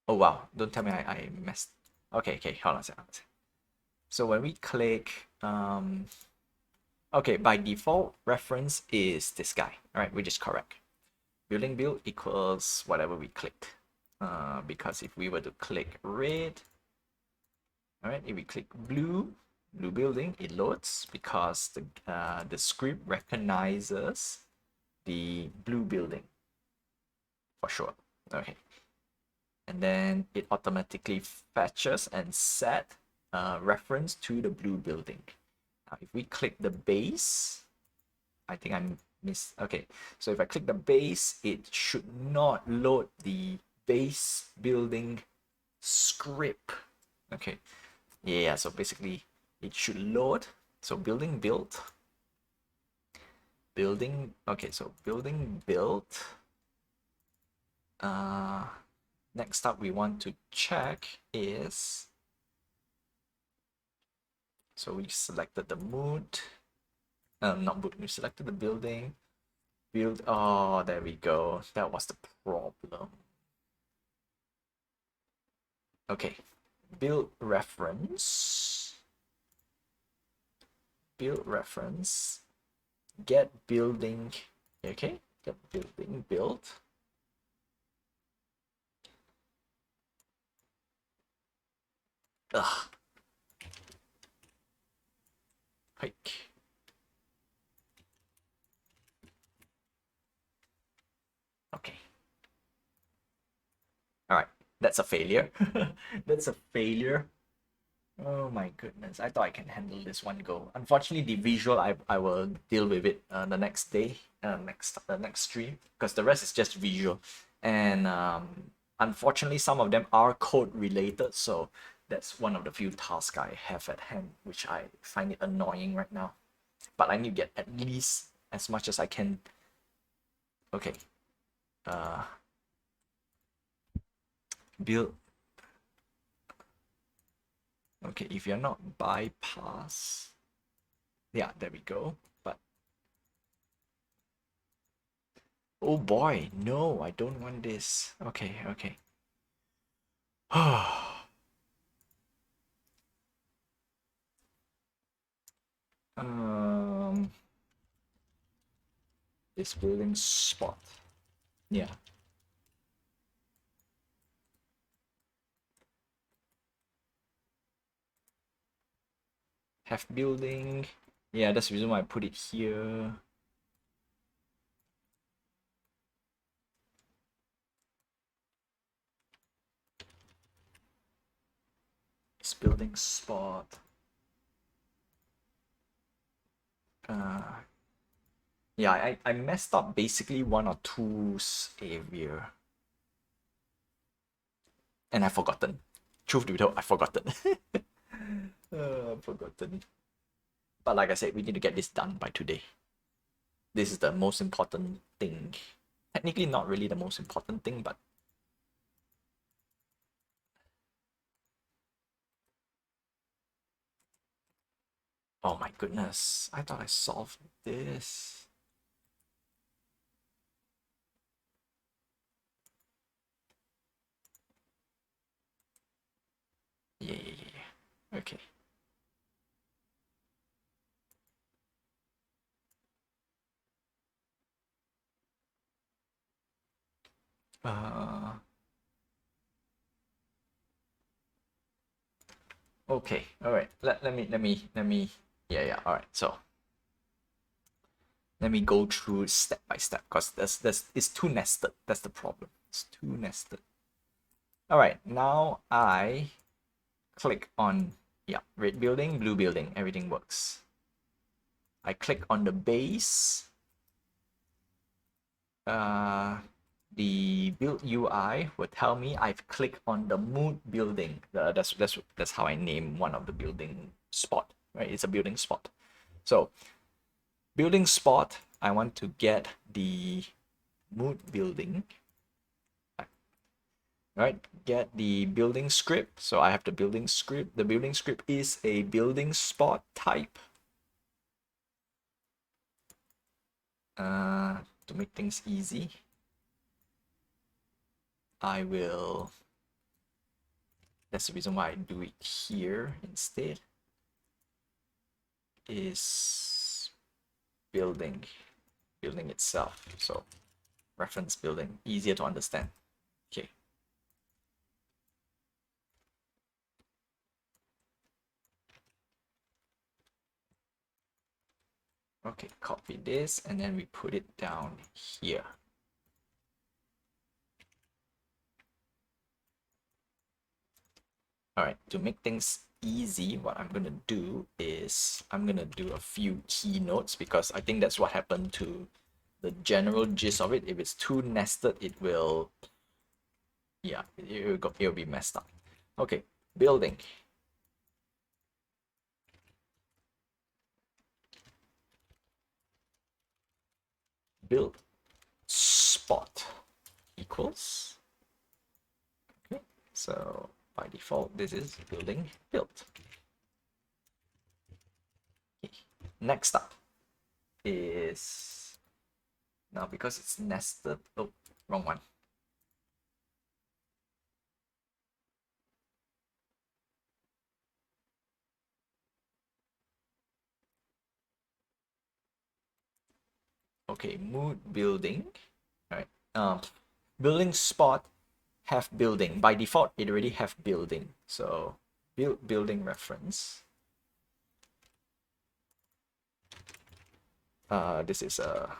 Oh wow, don't tell me I messed. Okay, okay, hold on a second. So when we click, okay, by default, reference is this guy, all right, which is correct. Building build equals whatever we clicked. Because if we were to click red, all right, if we click blue building, it loads because the script recognizes the blue building for sure. Okay, and then it automatically fetches and set reference to the blue building. Now, if we click the base, I think I missed. Okay, so if I click the base, it should not load the base building script. Okay, yeah, so basically it should load. So building built, building, okay, so building built. Next up we want to check is, so we selected the mood, not mood, we selected the building, build, oh, there we go, that was the problem. Okay, build reference, get building, okay, get building built. Ugh. Hike. Okay. All right, that's a failure. That's a failure. Oh my goodness, I thought I can handle this one go. Unfortunately, the visual I will deal with it the next day, next stream, because the rest is just visual, and unfortunately some of them are code related, so that's one of the few tasks I have at hand, which I find it annoying right now. But I need to get at least as much as I can. Okay, build. Okay, if you're not bypass, yeah, there we go. But oh boy, no, I don't want this. Okay, okay. um, this building spot. Yeah. Have building. Yeah, that's the reason why I put it here. This building spot. Yeah, I messed up basically one or two area. And I've forgotten. Truth to be told, I've forgotten. I've forgotten. But like I said, we need to get this done by today. This is the most important thing. Technically not really the most important thing, but oh my goodness, I thought I solved this. Yeah, yeah, yeah. Okay. Uh, okay, all right. Let me, yeah, yeah, all right. So let me go through step by step because it's too nested. That's the problem. It's too nested. All right, now I click on, yeah, red building, blue building, everything works. I click on the base. The build UI will tell me I've clicked on the mood building. That's how I name one of the building spot, right? It's a building spot. So building spot, I want to get the mood building. Right, get the building script. So I have the building script. The building script is a building spot type. To make things easy, I will That's the reason why I do it here instead. Is building itself. So reference building, easier to understand. Okay. Okay, copy this and then we put it down here. All right, to make things easy, what I'm gonna do is I'm gonna do a few keynotes because I think that's what happened to the general gist of it. If it's too nested, it will, yeah, it'll be messed up. Okay, building. Build spot equals. Okay, so by default, this is building built. Okay. Next up is, now because it's nested, oh, wrong one. Okay, mood building. All right. Building spot have building. By default, it already have building. So building reference. This is a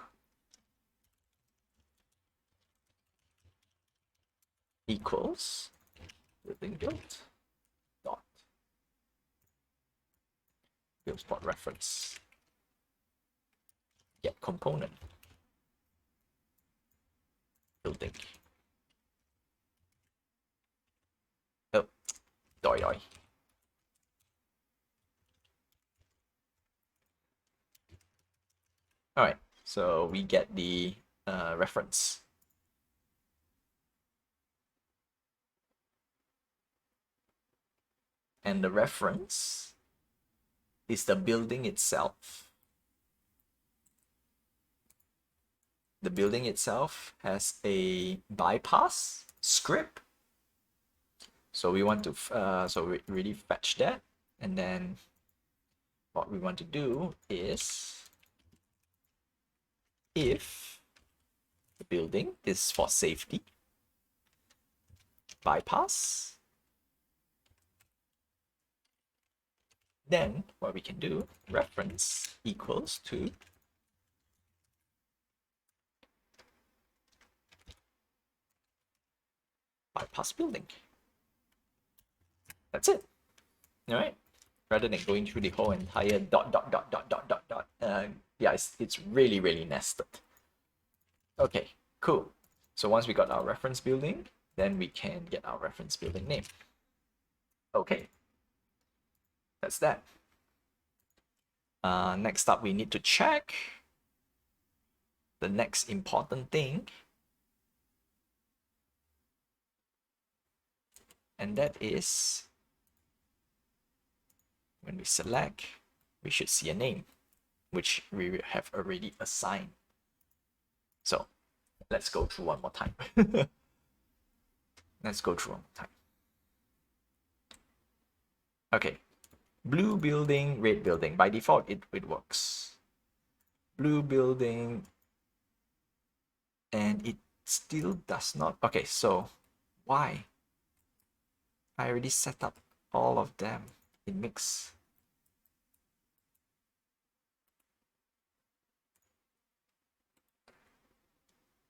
equals building built dot build spot reference. Get component building. Oh, doi doi. All right, so we get the reference. And the reference is the building itself. The building itself has a bypass script. So we want to, so we really fetch that. And then what we want to do is if the building is for safety, bypass, then what we can do, reference equals to bypass building. That's it. All right. Rather than going through the whole entire dot. Yeah, it's really, really nested. Okay, cool. So once we got our reference building, then we can get our reference building name. Okay, that's that. Next up, we need to check the next important thing. And that is when we select, we should see a name, which we have already assigned. So let's go through one more time. Let's go through one more time. Okay, blue building, red building. By default, it works. Blue building, and it still does not. Okay, so why? I already set up all of them. It makes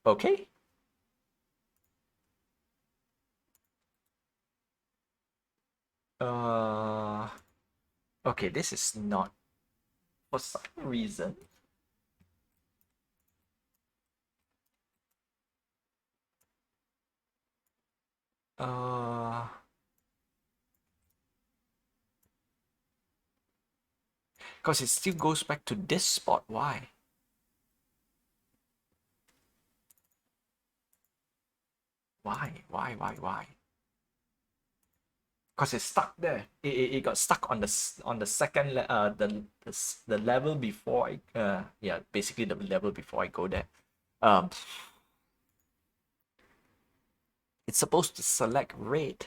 okay. Okay, this is not, for some reason. Because it still goes back to this spot. Why? Why? Because it's stuck there. It got stuck on the second the level before I yeah, basically the level before I go there. It's supposed to select red.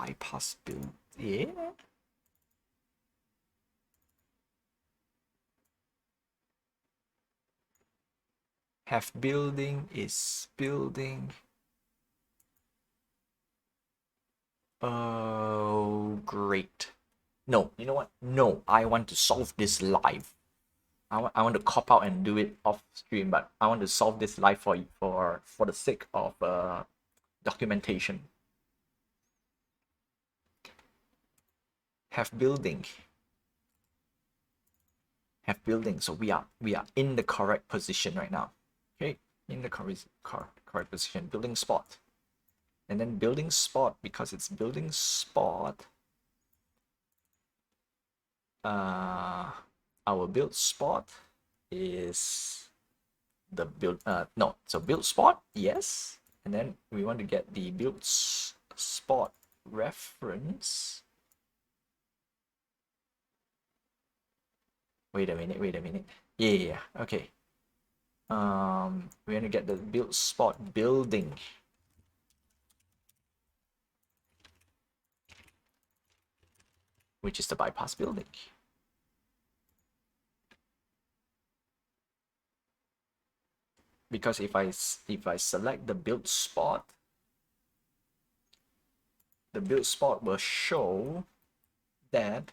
bypass build. Yeah. Have building is building. Oh, great. No, you know what? No, I want to solve this live. I want to cop out and do it off stream, but I want to solve this live for the sake of documentation. Have building. Have building. So we are in the correct position right now. Okay, in the correct position. Building spot. And then building spot, because it's building spot, our build spot is the build no, so build spot, yes, and then we want to get the build spot reference. Wait a minute. Yeah, okay. We're gonna get the build spot building, which is the bypass building. Because if I select the build spot, the build spot will show that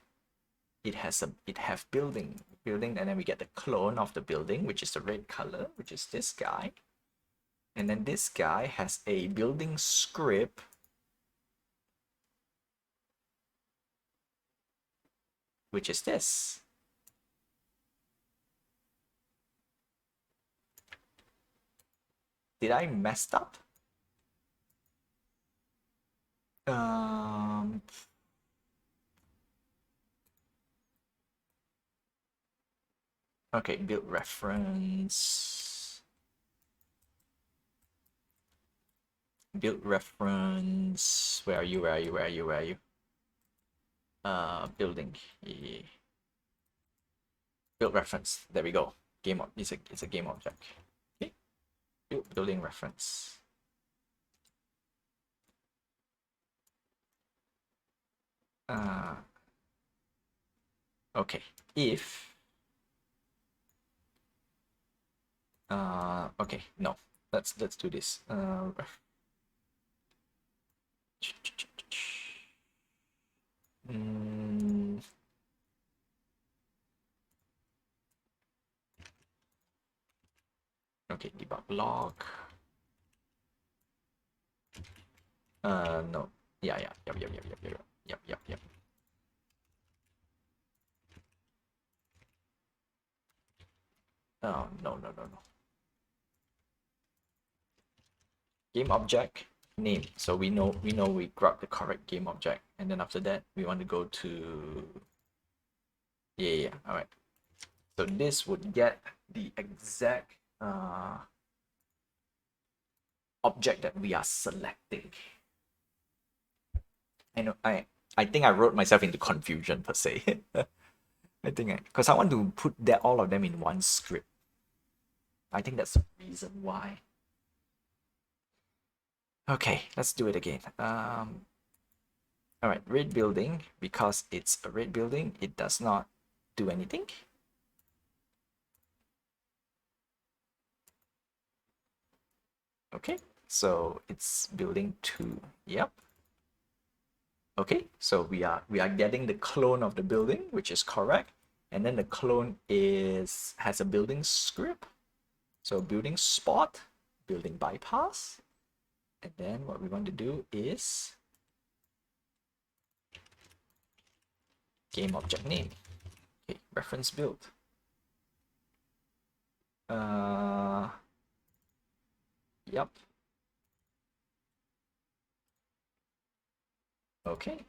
it have building, and then we get the clone of the building, which is the red color, which is this guy. And then this guy has a building script, which is this. Did I messed up? Okay, build reference. Build reference. Where are you? Building. Yeah. Build reference. There we go. Game. It's a game object. Okay. Building reference. Okay. If okay, no. Let's do this. Okay, debug log. No. Yeah. Yep. Oh, no. Game object name. So we know we grabbed the correct game object, and then after that we want to go to yeah. All right. So this would get the exact object that we are selecting. I know I think I wrote myself into confusion per se. I think because I want to put all of them in one script. I think that's the reason why. Okay, let's do it again. All right, red building, because it's a red building, it does not do anything. Okay, so it's building 2. Yep. Okay, so we are getting the clone of the building, which is correct, and then the clone has a building script. So building spot, building bypass, and then what we want to do is game object name. Okay, reference build. Yep. Okay.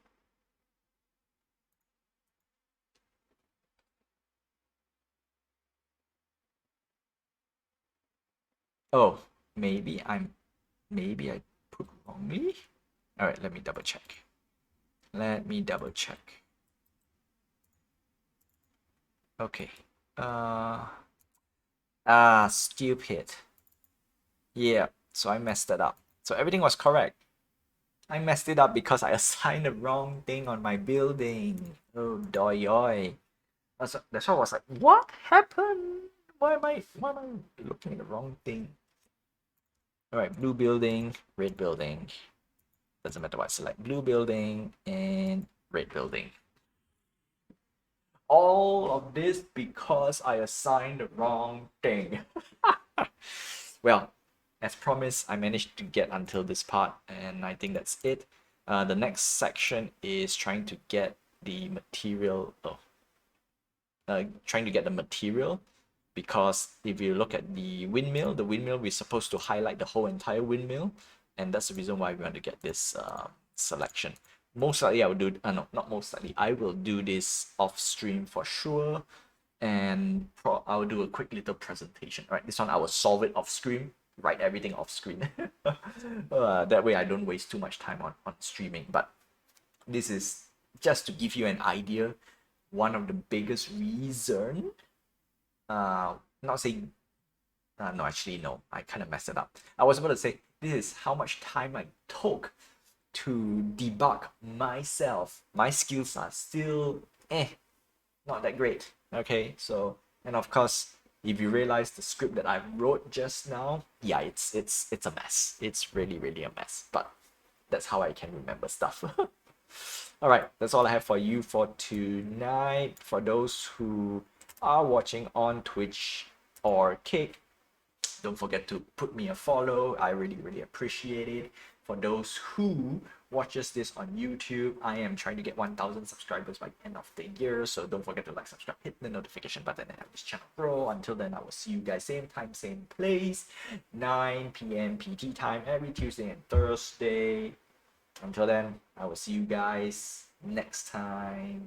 Oh, maybe I put wrongly. All right, let me double check. Okay. Stupid. Yeah, so I messed it up. So everything was correct. I messed it up because I assigned the wrong thing on my building. Oh, doy. That's why I was like, what happened? Why am I looking at the wrong thing? Alright, blue building, red building. Doesn't matter what I select. Blue building and red building. All of this because I assigned the wrong thing. Well, as promised, I managed to get until this part, and I think that's it. The next section is trying to get the material. Trying to get the material, because if you look at the windmill, we're supposed to highlight the whole entire windmill, and that's the reason why we want to get this selection. Most likely I will do, no, not most likely, I will do this off stream for sure, and I will do a quick little presentation. All right, this one I will solve it off screen, write everything off screen. That way I don't waste too much time on streaming. But this is just to give you an idea. One of the biggest reason, not saying, no, actually, no, I kind of messed it up. I was about to say, this is how much time I took to debug myself. My skills are still, not that great. Okay, so, and of course, if you realize the script that I wrote just now, yeah, it's a mess. It's really, really a mess, but that's how I can remember stuff. All right, that's all I have for you for tonight. For those who are watching on Twitch or Kick, don't forget to put me a follow. I really, really appreciate it. For those who watches this on YouTube, I am trying to get 1,000 subscribers by the end of the year. So don't forget to like, subscribe, hit the notification button, and have this channel grow. Until then, I will see you guys same time, same place, 9 p.m. PT time every Tuesday and Thursday. Until then, I will see you guys next time.